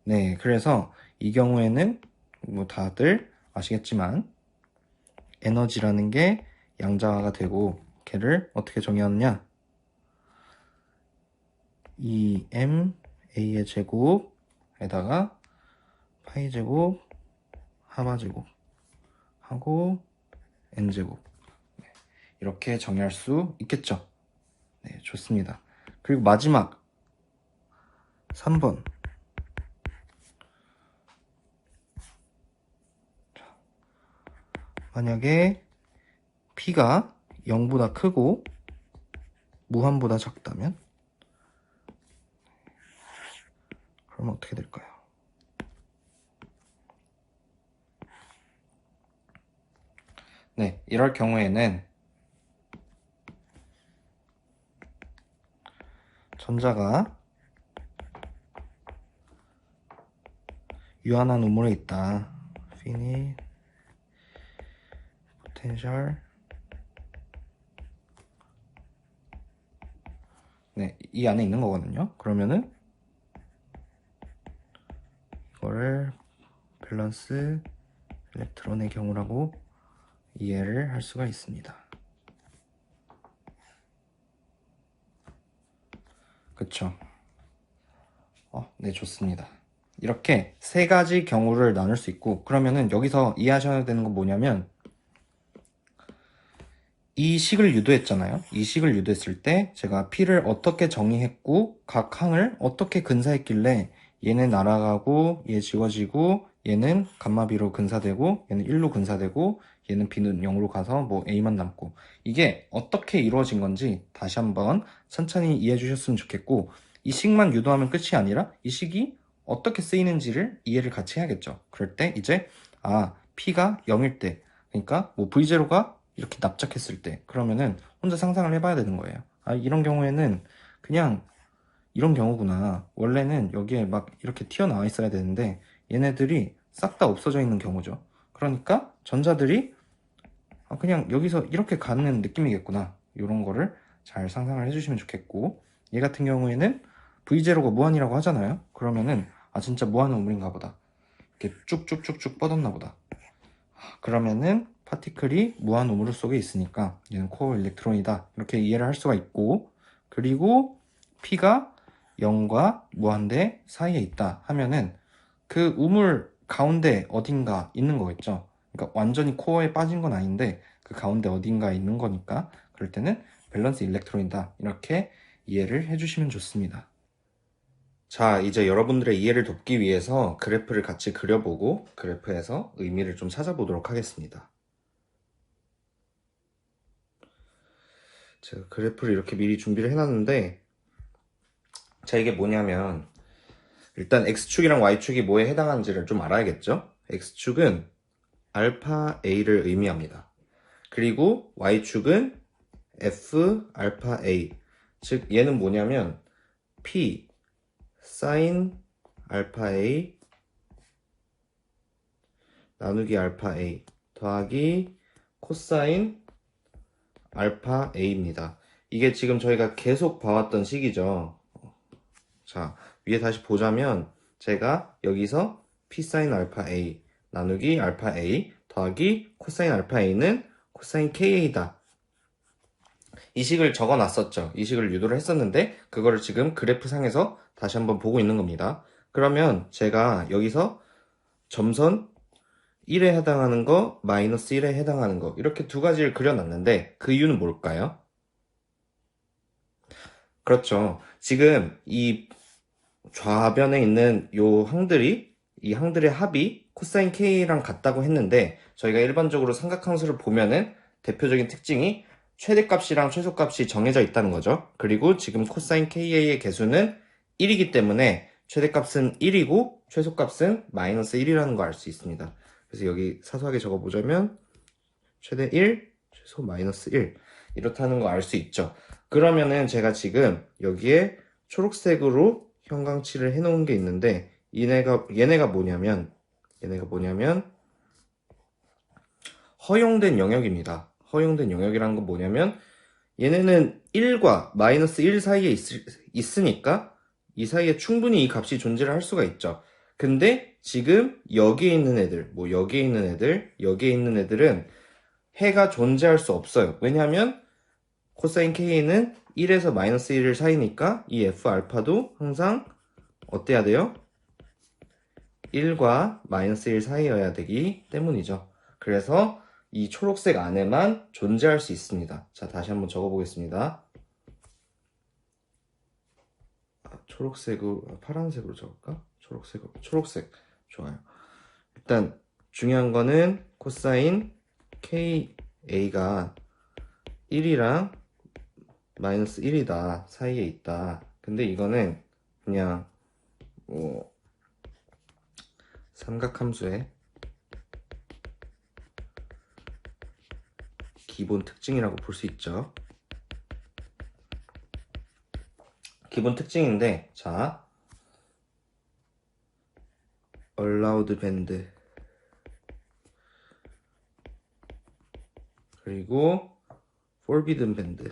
C: 네, 그래서 이 경우에는 뭐 다들 아시겠지만 에너지라는 게 양자가 되고 걔를 어떻게 정의하느냐? 2ma의 제곱에다가 파이 제곱 하바 제곱 하고 n제곱 이렇게 정의할 수 있겠죠. 네, 좋습니다. 그리고 마지막 3번 만약에 P가 0보다 크고 무한보다 작다면? 그러면 어떻게 될까요? 네, 이럴 경우에는 전자가 유한한 우물에 있다. finite potential. 네, 이 안에 있는 거거든요. 그러면은 이거를 밸런스 일렉트론의 경우라고 이해를 할 수가 있습니다. 그쵸? 네, 좋습니다. 이렇게 세 가지 경우를 나눌 수 있고, 그러면은 여기서 이해하셔야 되는 건 뭐냐면, 이 식을 유도했잖아요. 이 식을 유도했을 때 제가 P를 어떻게 정의했고 각 항을 어떻게 근사했길래 얘는 날아가고 얘 지워지고 얘는 감마 B로 근사되고 얘는 1로 근사되고 얘는 B는 0으로 가서 뭐 A만 남고, 이게 어떻게 이루어진 건지 다시 한번 천천히 이해해 주셨으면 좋겠고, 이 식만 유도하면 끝이 아니라 이 식이 어떻게 쓰이는지를 이해를 같이 해야겠죠. 그럴 때 이제 P가 0일 때, 그러니까 뭐 V0가 이렇게 납작했을 때, 그러면은 혼자 상상을 해봐야 되는 거예요. 이런 경우에는 그냥 이런 경우구나. 원래는 여기에 막 이렇게 튀어나와 있어야 되는데 얘네들이 싹 다 없어져 있는 경우죠. 그러니까 전자들이 그냥 여기서 이렇게 가는 느낌이겠구나. 이런 거를 잘 상상을 해주시면 좋겠고, 얘 같은 경우에는 V0가 무한이라고 하잖아요. 그러면은 진짜 무한한 우물인가 보다. 이렇게 쭉쭉쭉쭉 뻗었나 보다. 그러면은 파티클이 무한 우물 속에 있으니까 얘는 코어 일렉트론이다, 이렇게 이해를 할 수가 있고, 그리고 P가 0과 무한대 사이에 있다 하면은 그 우물 가운데 어딘가 있는 거겠죠. 그러니까 완전히 코어에 빠진 건 아닌데 그 가운데 어딘가에 있는 거니까, 그럴 때는 밸런스 일렉트론이다, 이렇게 이해를 해주시면 좋습니다. 자, 이제 여러분들의 이해를 돕기 위해서 그래프를 같이 그려보고 그래프에서 의미를 좀 찾아보도록 하겠습니다. 제가 그래프를 이렇게 미리 준비를 해놨는데, 자, 이게 뭐냐면 일단 X축이랑 Y축이 뭐에 해당하는지를 좀 알아야겠죠? X축은 알파 A를 의미합니다. 그리고 Y축은 F 알파 A, 즉 얘는 뭐냐면 P 사인 알파 A 나누기 알파 A 더하기 코사인 알파 A입니다. 이게 지금 저희가 계속 봐왔던 식이죠. 자, 위에 다시 보자면 제가 여기서 P 사인 알파 A 나누기 알파 A 더하기 코사인 알파 A는 코사인 KA다, 이 식을 적어 놨었죠. 이 식을 유도를 했었는데 그거를 지금 그래프 상에서 다시 한번 보고 있는 겁니다. 그러면 제가 여기서 점선 1에 해당하는 거, 마이너스 1에 해당하는 거, 이렇게 두 가지를 그려놨는데 그 이유는 뭘까요? 그렇죠. 지금 이 좌변에 있는 요 항들이, 이 항들의 합이 코사인 K랑 같다고 했는데, 저희가 일반적으로 삼각함수를 보면은 대표적인 특징이 최대값이랑 최소값이 정해져 있다는 거죠. 그리고 지금 코사인 KA의 개수는 1이기 때문에 최대값은 1이고 최소값은 마이너스 1이라는 거 알 수 있습니다. 그래서 여기 사소하게 적어보자면 최대 1, 최소 마이너스 1, 이렇다는 거 알 수 있죠. 그러면은 제가 지금 여기에 초록색으로 형광칠을 해놓은 게 있는데 얘네가 뭐냐면 허용된 영역입니다. 허용된 영역이라는 건 뭐냐면 얘네는 1과 마이너스 1 사이에 있으니까 이 사이에 충분히 이 값이 존재를 할 수가 있죠. 근데 지금 여기에 있는 애들, 뭐 여기에 있는 애들, 여기에 있는 애들은 해가 존재할 수 없어요. 왜냐하면 코사인 K는 1에서 마이너스 1을 사이니까 이 F 알파도 항상 어때야 돼요? 1과 마이너스 1 사이여야 되기 때문이죠. 그래서 이 초록색 안에만 존재할 수 있습니다. 자, 다시 한번 적어보겠습니다. 초록색으로, 파란색으로 적을까? 초록색. 좋아요. 일단 중요한 거는 코사인 KA가 1이랑 마이너스 1이다 사이에 있다. 근데 이거는 그냥 뭐 삼각함수의 기본 특징이라고 볼 수 있죠. 기본 특징인데, 자, allowed band 그리고 forbidden band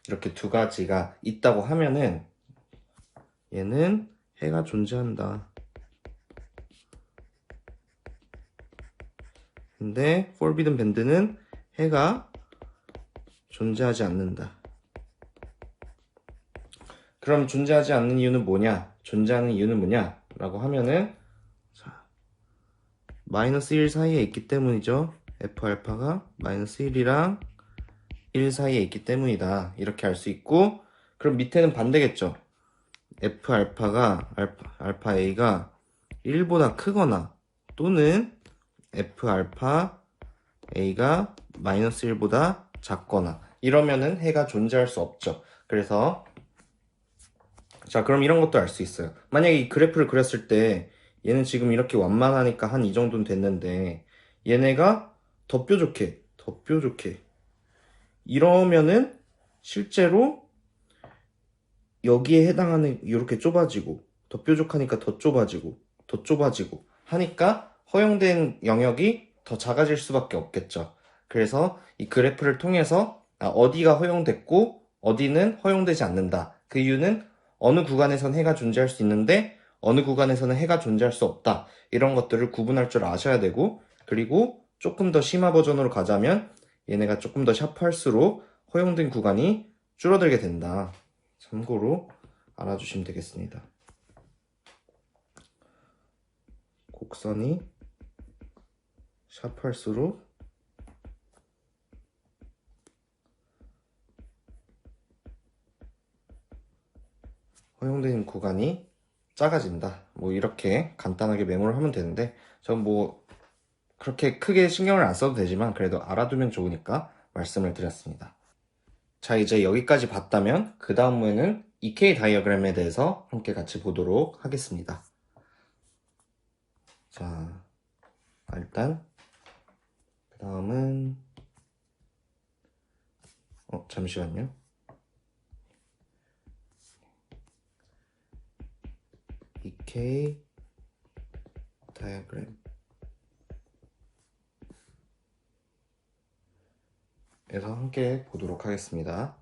C: 이렇게 두 가지가 있다고 하면은 얘는 해가 존재한다. 근데 forbidden band는 해가 존재하지 않는다. 그럼 존재하지 않는 이유는 뭐냐? 존재하는 이유는 뭐냐? 라고 하면은 자, 마이너스 1 사이에 있기 때문이죠. F알파가 마이너스 1이랑 1 사이에 있기 때문이다. 이렇게 알 수 있고, 그럼 밑에는 반대겠죠. F알파가 알파 A가 1보다 크거나 또는 F알파 A가 마이너스 1보다 작거나 이러면은 해가 존재할 수 없죠. 그래서 자, 그럼 이런 것도 알 수 있어요. 만약에 이 그래프를 그렸을 때 얘는 지금 이렇게 완만하니까 한 이 정도는 됐는데 얘네가 더 뾰족해. 이러면은 실제로 여기에 해당하는 이렇게 좁아지고 더 뾰족하니까 더 좁아지고 하니까 허용된 영역이 더 작아질 수밖에 없겠죠. 그래서 이 그래프를 통해서 어디가 허용됐고 어디는 허용되지 않는다. 그 이유는 어느 구간에선 해가 존재할 수 있는데 어느 구간에서는 해가 존재할 수 없다. 이런 것들을 구분할 줄 아셔야 되고, 그리고 조금 더 심화 버전으로 가자면 얘네가 조금 더 샤프할수록 허용된 구간이 줄어들게 된다. 참고로 알아주시면 되겠습니다. 곡선이 샤프할수록 허용된 구간이 작아진다. 뭐 이렇게 간단하게 메모를 하면 되는데 전 뭐 그렇게 크게 신경을 안 써도 되지만 그래도 알아두면 좋으니까 말씀을 드렸습니다. 자, 이제 여기까지 봤다면 그 다음에는 EK 다이어그램에 대해서 함께 같이 보도록 하겠습니다. 자, 일단 그 다음은 잠시만요. EK 다이어그램 에서 함께 보도록 하겠습니다.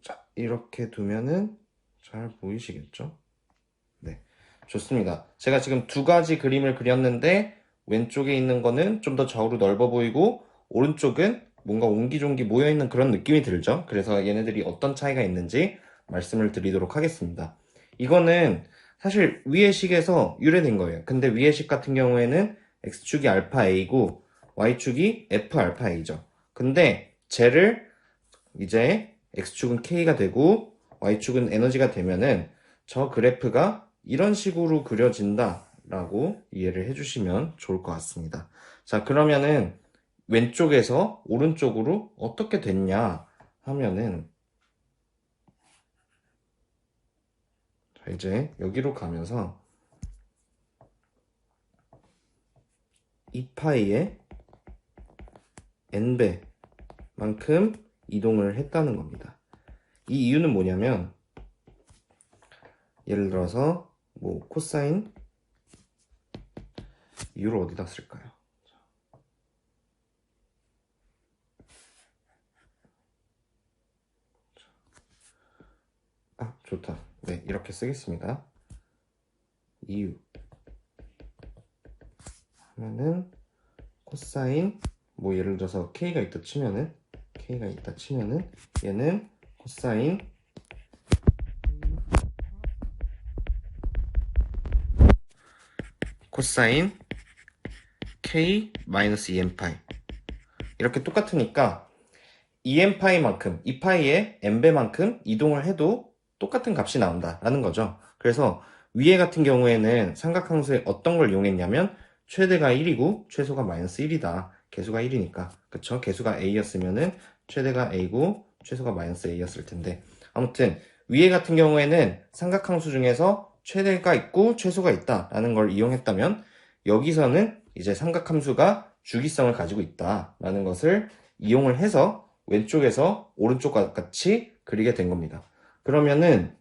C: 자, 이렇게 두면은 잘 보이시겠죠? 네, 좋습니다. 제가 지금 두 가지 그림을 그렸는데 왼쪽에 있는 거는 좀 더 좌우로 넓어 보이고 오른쪽은 뭔가 옹기종기 모여있는 그런 느낌이 들죠? 그래서 얘네들이 어떤 차이가 있는지 말씀을 드리도록 하겠습니다. 이거는 사실 위의 식에서 유래된 거예요. 근데 위의 식 같은 경우에는 x축이 알파 a고 y축이 f 알파 a죠. 근데 쟤를 이제 x축은 k가 되고 y축은 에너지가 되면은 저 그래프가 이런 식으로 그려진다 라고 이해를 해주시면 좋을 것 같습니다. 자, 그러면은 왼쪽에서 오른쪽으로 어떻게 됐냐 하면은 자, 이제 여기로 가면서 2파이의 n배만큼 이동을 했다는 겁니다. 이 이유는 뭐냐면 예를 들어서 뭐 코사인 이유를 어디다 쓸까요? 좋다. 네, 이렇게 쓰겠습니다. 이유 하면은 코사인 뭐 예를 들어서 k가 있다 치면은 얘는 코사인 k 마이너스 2n파이 이렇게 똑같으니까 2n파이만큼 2파이의 n배만큼 이동을 해도 똑같은 값이 나온다라는 거죠. 그래서 위에 같은 경우에는 삼각함수에 어떤 걸 이용했냐면 최대가 1이고 최소가 마이너스 1이다. 개수가 1이니까. 그쵸? 개수가 a였으면은 최대가 a고 최소가 마이너스 a였을 텐데. 아무튼 위에 같은 경우에는 삼각함수 중에서 최대가 있고 최소가 있다라는 걸 이용했다면 여기서는 이제 삼각함수가 주기성을 가지고 있다라는 것을 이용을 해서 왼쪽에서 오른쪽과 같이 그리게 된 겁니다. 그러면은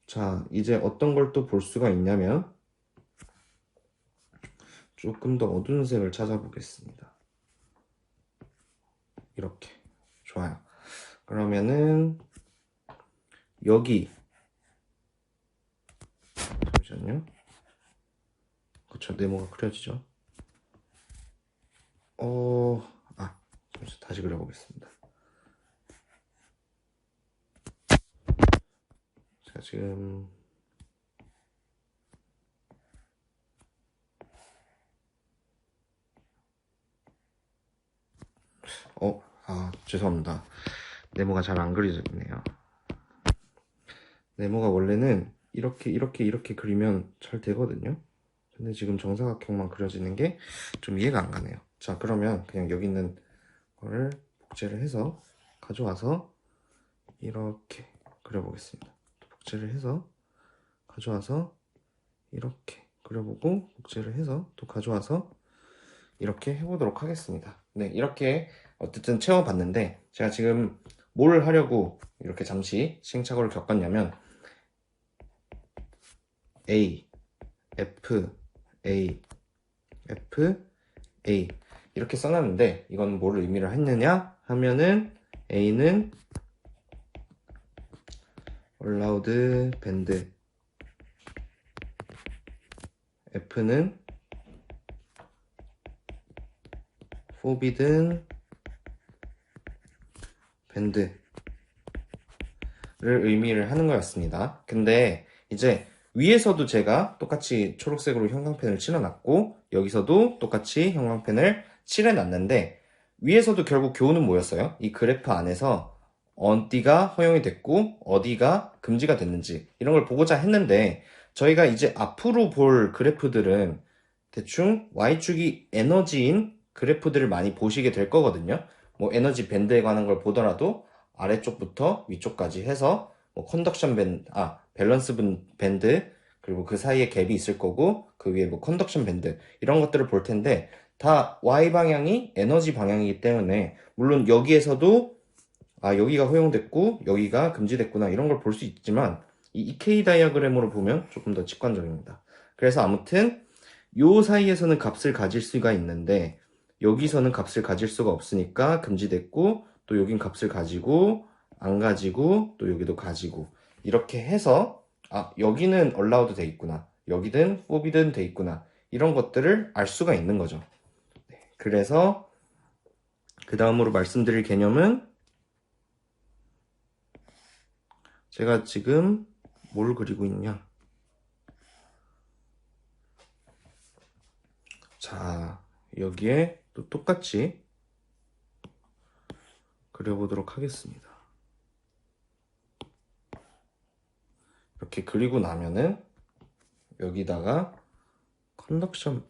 C: 자, 이제 어떤 걸 또 볼 수가 있냐면 조금 더 어두운 색을 찾아보겠습니다. 이렇게. 좋아요. 그러면은 여기 잠시만요. 그쵸, 네모가 그려지죠. 잠시 다시 그려보겠습니다. 제가 지금 죄송합니다. 네모가 잘 안 그려졌네요. 네모가 원래는 이렇게 그리면 잘 되거든요. 근데 지금 정사각형만 그려지는 게 좀 이해가 안 가네요. 자, 그러면 그냥 여기 있는 거를 복제를 해서 가져와서 이렇게 그려보겠습니다. 복제를 해서 가져와서 이렇게 그려보고 복제를 해서 또 가져와서 이렇게 해보도록 하겠습니다. 네, 이렇게 어쨌든 채워봤는데 제가 지금 뭘 하려고 이렇게 잠시 시행착오를 겪었냐면 A, F, A, F, A 이렇게 써놨는데 이건 뭐를 의미를 했느냐 하면은 A는 allowed band, F는 forbidden band를 의미를 하는 거였습니다. 근데 이제 위에서도 제가 똑같이 초록색으로 형광펜을 칠해놨고 여기서도 똑같이 형광펜을 칠해놨는데 위에서도 결국 교훈은 뭐였어요? 이 그래프 안에서 어디가 허용이 됐고 어디가 금지가 됐는지 이런 걸 보고자 했는데 저희가 이제 앞으로 볼 그래프들은 대충 Y축이 에너지인 그래프들을 많이 보시게 될 거거든요. 뭐 에너지 밴드에 관한 걸 보더라도 아래쪽부터 위쪽까지 해서 뭐 컨덕션 밴드, 밸런스 밴드, 그리고 그 사이에 갭이 있을 거고 그 위에 뭐 컨덕션 밴드 이런 것들을 볼 텐데 다 Y 방향이 에너지 방향이기 때문에 물론 여기에서도 여기가 허용됐고 여기가 금지됐구나 이런 걸 볼 수 있지만 이 EK 다이어그램으로 보면 조금 더 직관적입니다. 그래서 아무튼 요 사이에서는 값을 가질 수가 있는데 여기서는 값을 가질 수가 없으니까 금지됐고 또 여긴 값을 가지고 안 가지고 또 여기도 가지고 이렇게 해서 여기는 allowed 돼 있구나 여기는 forbidden 돼 있구나 이런 것들을 알 수가 있는 거죠. 그래서 그 다음으로 말씀드릴 개념은 제가 지금 뭘 그리고 있냐. 자, 여기에 또 똑같이 그려보도록 하겠습니다. 이렇게 그리고 나면은 여기다가 컨덕션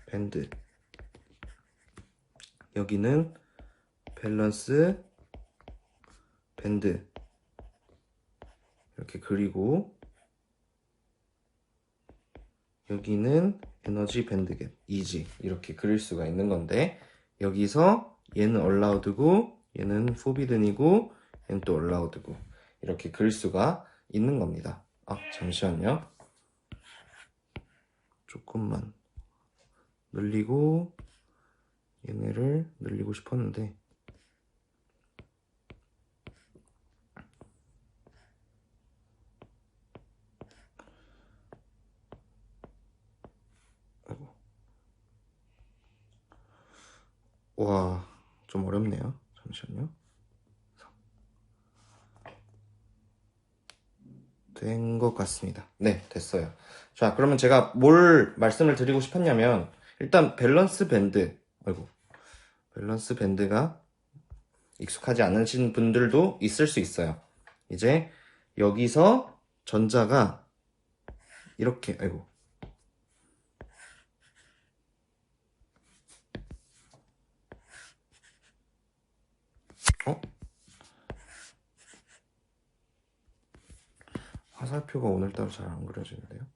C: 밴드 여기는 밸런스 밴드 이렇게 그리고 여기는 에너지 밴드갭 이지 이렇게 그릴 수가 있는 건데 여기서 얘는 allowed고 얘는 forbidden이고 얘는 또 allowed고 이렇게 그릴 수가 있는 겁니다. 잠시만요. 조금만 늘리고 얘네를 늘리고 싶었는데 와, 좀 어렵네요. 잠시만요. 된 것 같습니다. 네, 됐어요. 자, 그러면 제가 뭘 말씀을 드리고 싶었냐면 일단 밸런스 밴드, 아이고, 밸런스 밴드가 익숙하지 않으신 분들도 있을 수 있어요. 이제 여기서 전자가 이렇게, 아이고, 어? 화살표가 오늘따라 잘 안 그려지는데요?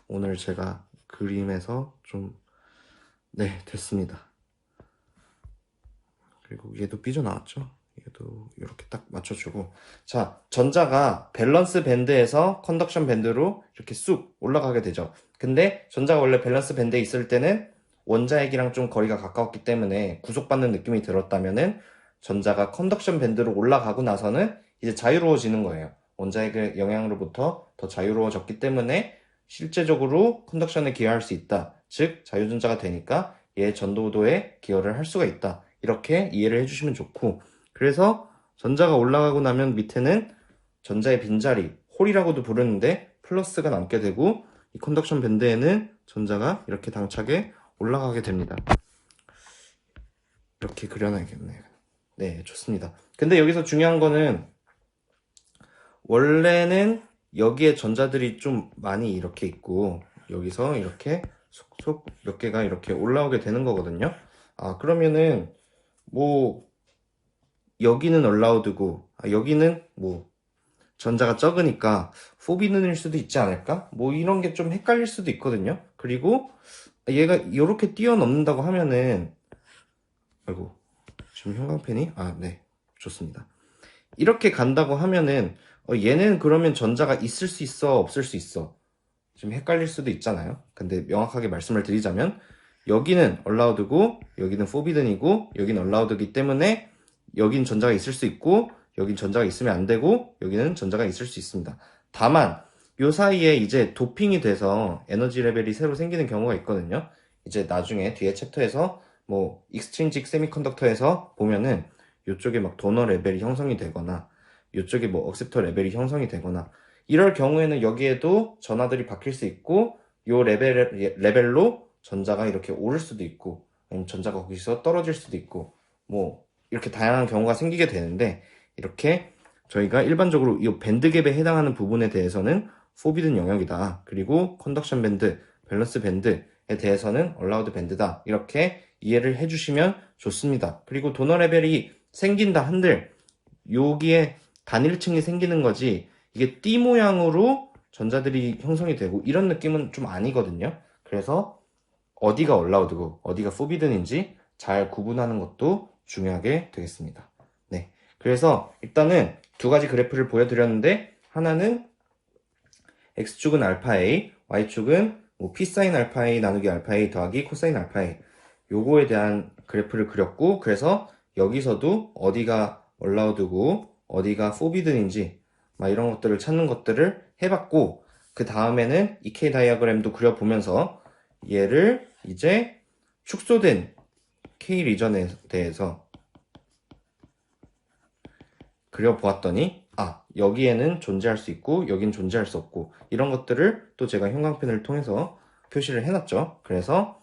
C: 오늘 제가 그림에서 좀, 네, 됐습니다. 그리고 얘도 삐져나왔죠? 얘도 이렇게 딱 맞춰주고. 자, 전자가 밸런스 밴드에서 컨덕션 밴드로 이렇게 쑥 올라가게 되죠. 근데 전자가 원래 밸런스 밴드에 있을 때는 원자핵이랑 좀 거리가 가까웠기 때문에 구속받는 느낌이 들었다면은 전자가 컨덕션 밴드로 올라가고 나서는 이제 자유로워지는 거예요. 원자핵의 영향으로부터 더 자유로워졌기 때문에 실제적으로 컨덕션에 기여할 수 있다. 즉, 자유전자가 되니까 얘 전도도에 기여를 할 수가 있다. 이렇게 이해를 해주시면 좋고, 그래서 전자가 올라가고 나면 밑에는 전자의 빈자리, 홀이라고도 부르는데 플러스가 남게 되고, 이 컨덕션 밴드에는 전자가 이렇게 당차게 올라가게 됩니다. 이렇게 그려놔야겠네요. 네, 좋습니다. 근데 여기서 중요한 거는 원래는 여기에 전자들이 좀 많이 이렇게 있고 여기서 이렇게 속속 몇 개가 이렇게 올라오게 되는 거거든요. 아, 그러면은 뭐 여기는 얼라우드고 여기는 뭐 전자가 적으니까 포비든일 수도 있지 않을까? 뭐 이런 게 좀 헷갈릴 수도 있거든요. 그리고 얘가 이렇게 뛰어넘는다고 하면은 아이고 지금 형광펜이 네, 좋습니다. 이렇게 간다고 하면은 얘는 그러면 전자가 있을 수 있어 없을 수 있어 좀 헷갈릴 수도 있잖아요. 근데 명확하게 말씀을 드리자면 여기는 allowed고 여기는 forbidden이고 여기는 allowed이기 때문에 여긴 전자가 있을 수 있고 여긴 전자가 있으면 안 되고 여기는 전자가 있을 수 있습니다. 다만 요 사이에 이제 도핑이 돼서 에너지 레벨이 새로 생기는 경우가 있거든요. 이제 나중에 뒤에 챕터에서 뭐 익스트린직 세미컨덕터에서 보면은 요쪽에 막 도너 레벨이 형성이 되거나 요쪽에 뭐 억셉터 레벨이 형성이 되거나 이럴 경우에는 여기에도 전하들이 바뀔 수 있고 요 레벨로 전자가 이렇게 오를 수도 있고 아니면 전자가 거기서 떨어질 수도 있고 뭐 이렇게 다양한 경우가 생기게 되는데 이렇게 저희가 일반적으로 이 밴드갭에 해당하는 부분에 대해서는 포비든 영역이다. 그리고 컨덕션 밴드, 밸런스 밴드에 대해서는 얼라우드 밴드다. 이렇게 이해를 해주시면 좋습니다. 그리고 도너 레벨이 생긴다 한들 여기에 단일층이 생기는 거지 이게 띠 모양으로 전자들이 형성이 되고 이런 느낌은 좀 아니거든요. 그래서 어디가 얼라우드고 어디가 포비든인지 잘 구분하는 것도 중요하게 되겠습니다. 네, 그래서 일단은 두 가지 그래프를 보여드렸는데 하나는 X축은 알파-A, Y축은 뭐 P사인 알파-A 나누기 알파-A 더하기 코사인 알파-A 요거에 대한 그래프를 그렸고 그래서 여기서도 어디가 얼라우드고 어디가 포비든인지 막 이런 것들을 찾는 것들을 해봤고 그 다음에는 EK 다이어그램도 그려보면서 얘를 이제 축소된 K 리전에 대해서 그려보았더니 여기에는 존재할 수 있고 여긴 존재할 수 없고 이런 것들을 또 제가 형광펜을 통해서 표시를 해놨죠. 그래서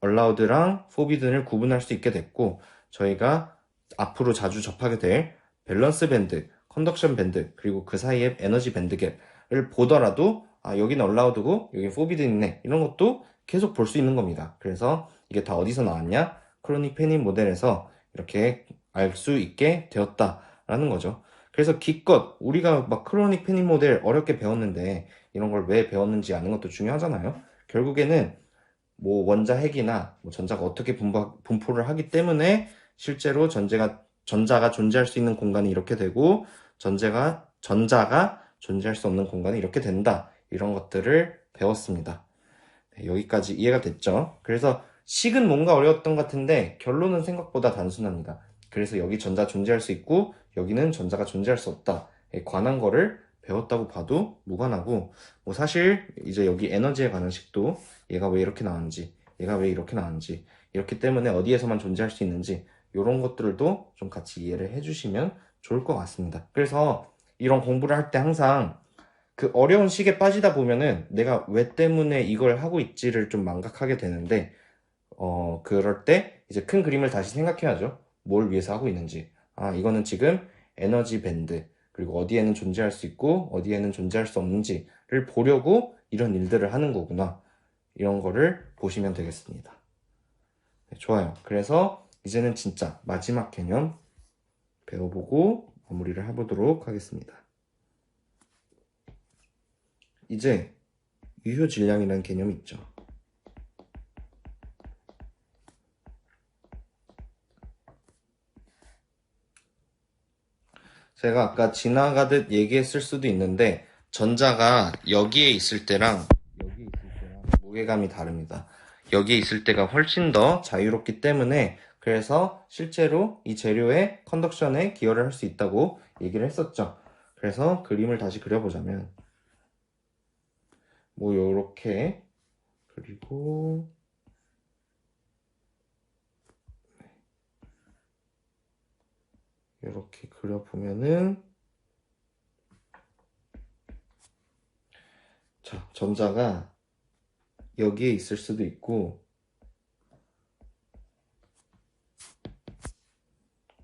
C: allowed랑 forbidden을 구분할 수 있게 됐고 저희가 앞으로 자주 접하게 될 밸런스 밴드, 컨덕션 밴드 그리고 그 사이에 에너지 밴드 갭을 보더라도 여기는 allowed고 여기는 forbidden이네 이런 것도 계속 볼 수 있는 겁니다. 그래서 이게 다 어디서 나왔냐? 크로닉 페니 모델에서 이렇게 알 수 있게 되었다라는 거죠. 그래서 기껏 우리가 막 크로닉 페니 모델 어렵게 배웠는데 이런 걸 왜 배웠는지 아는 것도 중요하잖아요. 결국에는 뭐 원자 핵이나 뭐 전자가 어떻게 분포를 하기 때문에 실제로 전자가 존재할 수 있는 공간이 이렇게 되고 전자가 존재할 수 없는 공간이 이렇게 된다. 이런 것들을 배웠습니다. 네, 여기까지 이해가 됐죠? 그래서 식은 뭔가 어려웠던 것 같은데 결론은 생각보다 단순합니다. 그래서 여기 전자 존재할 수 있고 여기는 전자가 존재할 수 없다에 관한 거를 배웠다고 봐도 무관하고 뭐 사실 이제 여기 에너지에 관한 식도 얘가 왜 이렇게 나왔는지 얘가 왜 이렇게 나왔는지 이렇기 때문에 어디에서만 존재할 수 있는지 이런 것들도 좀 같이 이해를 해주시면 좋을 것 같습니다. 그래서 이런 공부를 할 때 항상 그 어려운 식에 빠지다 보면은 내가 왜 때문에 이걸 하고 있지를 좀 망각하게 되는데, 그럴 때 이제 큰 그림을 다시 생각해야죠. 뭘 위해서 하고 있는지. 아, 이거는 지금 에너지 밴드, 그리고 어디에는 존재할 수 있고, 어디에는 존재할 수 없는지를 보려고 이런 일들을 하는 거구나. 이런 거를 보시면 되겠습니다. 네, 좋아요. 그래서 이제는 진짜 마지막 개념 배워보고 마무리를 해보도록 하겠습니다. 이제 유효질량이라는 개념이 있죠. 제가 아까 지나가듯 얘기했을 수도 있는데 전자가 여기에 있을 때랑 여기에 있을 때랑 무게감이 다릅니다. 여기에 있을 때가 훨씬 더 자유롭기 때문에 그래서 실제로 이 재료의 컨덕션에 기여를 할 수 있다고 얘기를 했었죠. 그래서 그림을 다시 그려보자면 뭐 요렇게 그리고 이렇게 그려보면은 자, 전자가 여기에 있을 수도 있고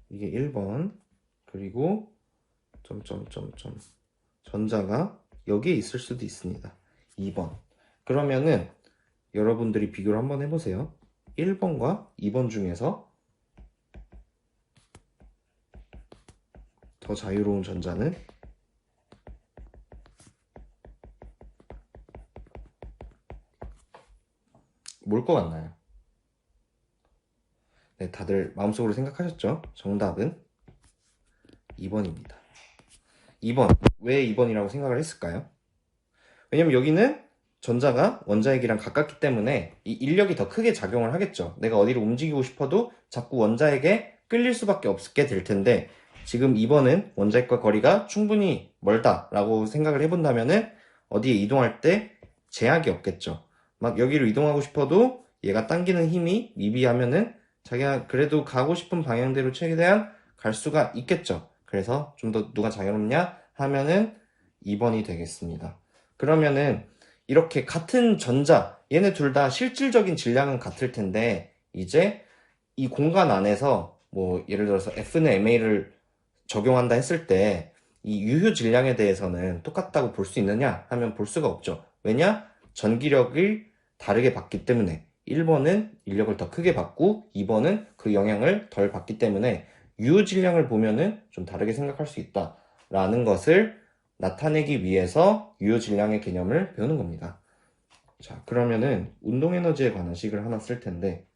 C: 이게 1번 그리고 점점점점 전자가 여기에 있을 수도 있습니다. 2번 그러면은 여러분들이 비교를 한번 해보세요. 1번과 2번 중에서 더 자유로운 전자는 뭘 것 같나요? 네, 다들 마음속으로 생각하셨죠? 정답은 2번입니다. 2번. 왜 2번이라고 생각을 했을까요? 왜냐면 여기는 전자가 원자핵이랑 가깝기 때문에 이 인력이 더 크게 작용을 하겠죠. 내가 어디로 움직이고 싶어도 자꾸 원자핵에 끌릴 수밖에 없게 될 텐데 지금 2번은 원자핵과 거리가 충분히 멀다라고 생각을 해본다면은 어디에 이동할 때 제약이 없겠죠. 막 여기로 이동하고 싶어도 얘가 당기는 힘이 미비하면은 자기가 그래도 가고 싶은 방향대로 최대한 갈 수가 있겠죠. 그래서 좀 더 누가 자유롭냐 하면은 2번이 되겠습니다. 그러면은 이렇게 같은 전자, 얘네 둘 다 실질적인 질량은 같을 텐데 이제 이 공간 안에서 뭐 예를 들어서 F는 MA를 적용한다 했을 때 이 유효 질량에 대해서는 똑같다고 볼 수 있느냐 하면 볼 수가 없죠. 왜냐? 전기력을 다르게 받기 때문에 1번은 인력을 더 크게 받고 2번은 그 영향을 덜 받기 때문에 유효 질량을 보면은 좀 다르게 생각할 수 있다라는 것을 나타내기 위해서 유효 질량의 개념을 배우는 겁니다. 자, 그러면은 운동 에너지에 관한 식을 하나 쓸 텐데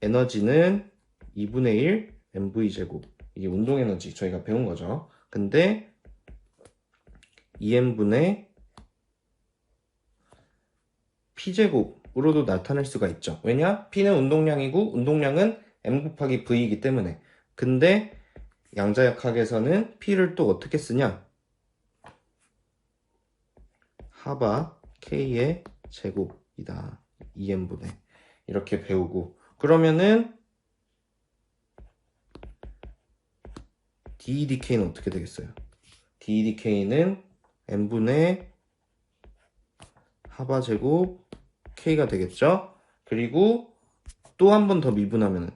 C: 에너지는 2분의 1 mv 제곱 이게 운동 에너지 저희가 배운 거죠. 근데 2m분의 p제곱으로도 나타낼 수가 있죠. 왜냐? p는 운동량이고 운동량은 m 곱하기 v이기 때문에. 근데 양자역학에서는 p를 또 어떻게 쓰냐? 하바 k의 제곱이다. 2m분의 이렇게 배우고 그러면은 DEDK는 어떻게 되겠어요? DEDK는 m분의 하바 제곱 k가 되겠죠? 그리고 또 한 번 더 미분하면은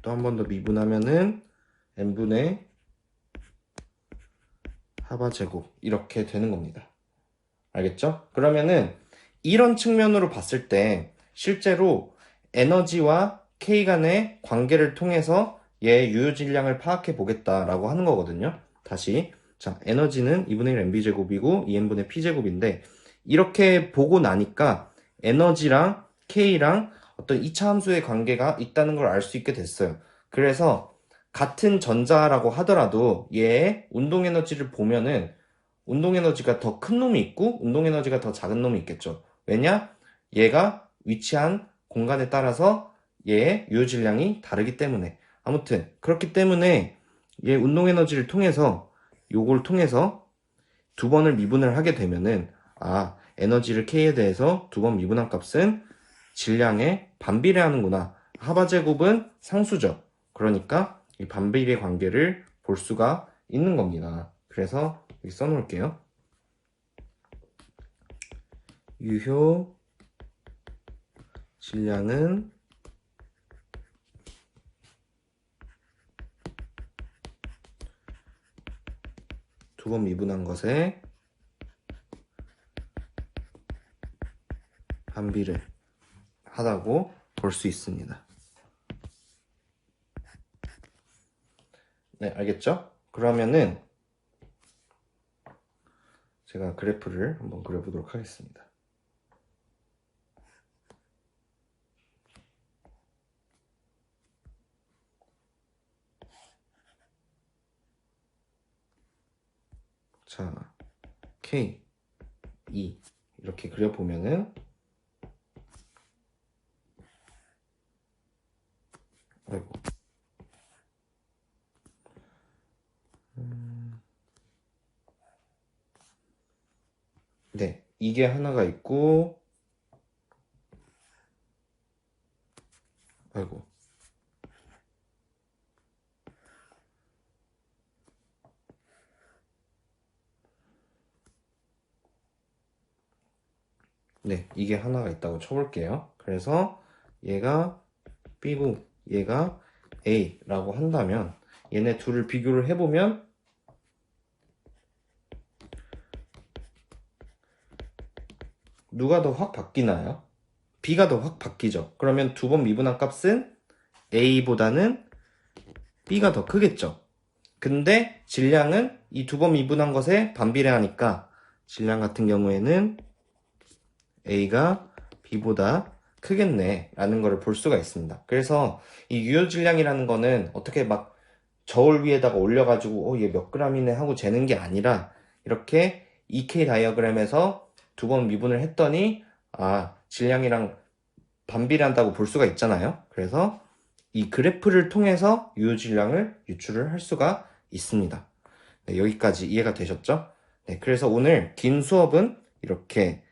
C: 또 한 번 더 미분하면은 n분의 하바 제곱 이렇게 되는 겁니다. 알겠죠? 그러면은 이런 측면으로 봤을 때 실제로 에너지와 K 간의 관계를 통해서 얘의 유효 질량을 파악해 보겠다라고 하는 거거든요. 다시 자, 에너지는 2분의 1 mv제곱이고 2n분의 p제곱인데 이렇게 보고 나니까 에너지랑 K랑 어떤 2차 함수의 관계가 있다는 걸 알 수 있게 됐어요. 그래서 같은 전자라고 하더라도 얘의 운동 에너지를 보면은 운동 에너지가 더 큰 놈이 있고 운동 에너지가 더 작은 놈이 있겠죠. 왜냐? 얘가 위치한 공간에 따라서 얘의 유효 질량이 다르기 때문에. 아무튼 그렇기 때문에 얘 운동 에너지를 통해서 요걸 통해서 두 번을 미분을 하게 되면은 아, 에너지를 K에 대해서 두 번 미분한 값은 질량에 반비례하는구나 하바제곱은 상수죠. 그러니까 이 반비례 관계를 볼 수가 있는 겁니다. 그래서 여기 써놓을게요. 유효 질량은 두 번 미분한 것에 반비례하다고 볼 수 있습니다. 네, 알겠죠? 그러면은 제가 그래프를 한번 그려보도록 하겠습니다. 자, K, E 이렇게 그려보면은 아이고 네, 이게 하나가 있고 아이고 네, 이게 하나가 있다고 쳐볼게요. 그래서 얘가 B고 얘가 A라고 한다면 얘네 둘을 비교를 해보면 누가 더 확 바뀌나요? B가 더 확 바뀌죠. 그러면 두 번 미분한 값은 A보다는 B가 더 크겠죠. 근데 질량은 이 두 번 미분한 것에 반비례하니까 질량 같은 경우에는 A가 B보다 크겠네 라는 것을 볼 수가 있습니다. 그래서 이 유효질량이라는 거는 어떻게 막 저울 위에다가 올려가지고 얘 몇 그램이네 하고 재는 게 아니라 이렇게 EK 다이어그램에서 두 번 미분을 했더니 질량이랑 반비례한다고 볼 수가 있잖아요. 그래서 이 그래프를 통해서 유효질량을 유출을 할 수가 있습니다. 네, 여기까지 이해가 되셨죠? 네, 그래서 오늘 긴 수업은 이렇게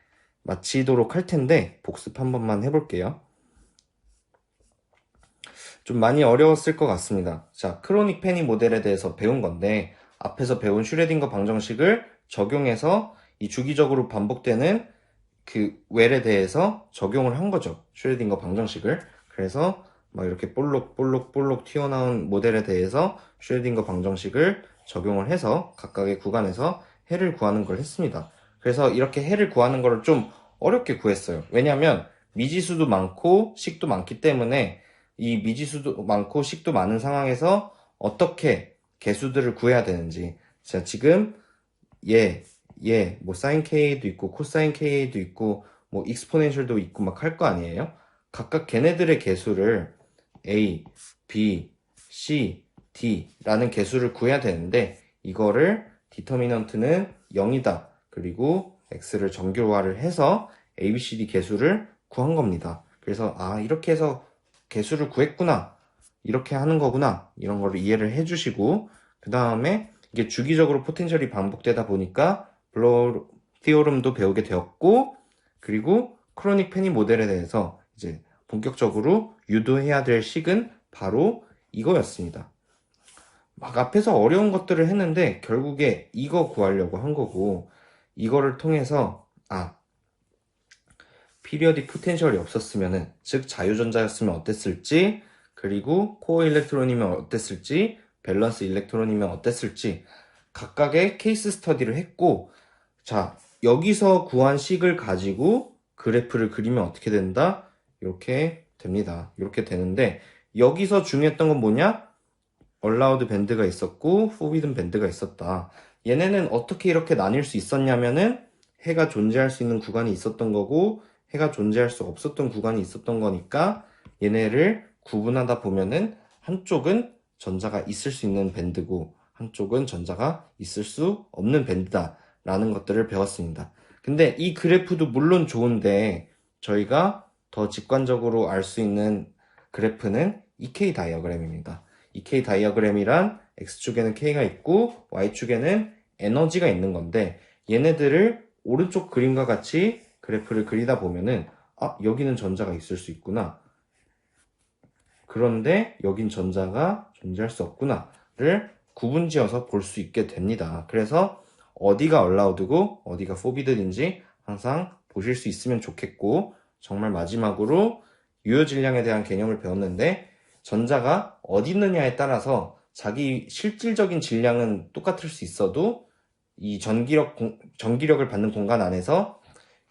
C: 마치도록 할 텐데 복습 한 번만 해볼게요. 좀 많이 어려웠을 것 같습니다. 자, 크로닉 페니 모델에 대해서 배운 건데 앞에서 배운 슈레딩거 방정식을 적용해서 이 주기적으로 반복되는 그 웰에 대해서 적용을 한 거죠. 슈레딩거 방정식을. 그래서 막 이렇게 볼록 튀어나온 모델에 대해서 슈레딩거 방정식을 적용을 해서 각각의 구간에서 해를 구하는 걸 했습니다. 그래서 이렇게 해를 구하는 걸 좀 어렵게 구했어요. 왜냐하면 미지수도 많고 식도 많기 때문에 이 미지수도 많고 식도 많은 상황에서 어떻게 개수들을 구해야 되는지. 자, 지금 뭐 사인 k도 있고 코사인 k도 있고 뭐 익스포넨셜도 있고 막 할 거 아니에요? 각각 걔네들의 개수를 A, B, C, D라는 개수를 구해야 되는데 이거를 디터미넌트는 0이다. 그리고 X를 정규화를 해서 A, B, C, D 개수를 구한 겁니다. 그래서 이렇게 해서 개수를 구했구나. 이렇게 하는 거구나. 이런 거를 이해를 해주시고 그 다음에 이게 주기적으로 포텐셜이 반복되다 보니까 블로우 티오름도 배우게 되었고 그리고 크로닉 페니 모델에 대해서 이제 본격적으로 유도해야 될 식은 바로 이거였습니다. 막 앞에서 어려운 것들을 했는데 결국에 이거 구하려고 한 거고 이거를 통해서 피리어딕 포텐셜이 없었으면은 즉 자유전자였으면 어땠을지 그리고 코어 일렉트론이면 어땠을지 밸런스 일렉트론이면 어땠을지 각각의 케이스 스터디를 했고 자 여기서 구한 식을 가지고 그래프를 그리면 어떻게 된다? 이렇게 됩니다. 이렇게 되는데 여기서 중요했던 건 뭐냐? allowed 밴드가 있었고 forbidden 밴드가 있었다. 얘네는 어떻게 이렇게 나뉠 수 있었냐면은 해가 존재할 수 있는 구간이 있었던 거고 해가 존재할 수 없었던 구간이 있었던 거니까 얘네를 구분하다 보면은 한쪽은 전자가 있을 수 있는 밴드고 한쪽은 전자가 있을 수 없는 밴드다 라는 것들을 배웠습니다. 근데 이 그래프도 물론 좋은데 저희가 더 직관적으로 알 수 있는 그래프는 EK 다이어그램입니다. EK 다이어그램이란 X축에는 K가 있고 Y축에는 에너지가 있는 건데 얘네들을 오른쪽 그림과 같이 그래프를 그리다 보면은 여기는 전자가 있을 수 있구나. 그런데 여긴 전자가 존재할 수 없구나를 구분지어서 볼 수 있게 됩니다. 그래서 어디가 allowed고 어디가 forbidden인지 항상 보실 수 있으면 좋겠고, 정말 마지막으로 유효 질량에 대한 개념을 배웠는데, 전자가 어디 있느냐에 따라서 자기 실질적인 질량은 똑같을 수 있어도 이 전기력을 받는 공간 안에서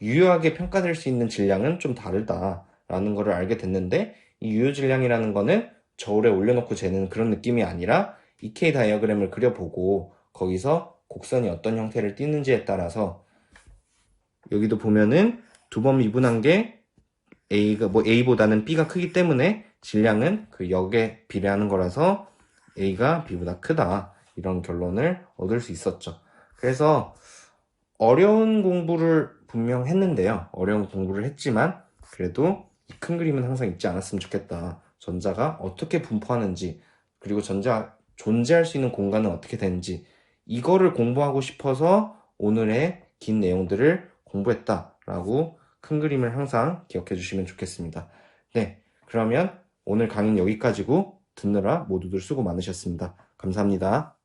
C: 유효하게 평가될 수 있는 질량은 좀 다르다라는 것을 알게 됐는데, 이 유효 질량이라는 거는 저울에 올려놓고 재는 그런 느낌이 아니라 EK 다이어그램을 그려보고 거기서 곡선이 어떤 형태를 띠는지에 따라서, 여기도 보면은 두 번 미분한 게 A보다는 B가 크기 때문에 질량은 그 역에 비례하는 거라서 A가 B보다 크다, 이런 결론을 얻을 수 있었죠. 그래서 어려운 공부를 분명 했는데요. 어려운 공부를 했지만 그래도 이 큰 그림은 항상 잊지 않았으면 좋겠다. 전자가 어떻게 분포하는지, 그리고 전자 존재할 수 있는 공간은 어떻게 되는지, 이거를 공부하고 싶어서 오늘의 긴 내용들을 공부했다라고 큰 그림을 항상 기억해 주시면 좋겠습니다. 네, 그러면 오늘 강의는 여기까지고 듣느라 모두들 수고 많으셨습니다. 감사합니다.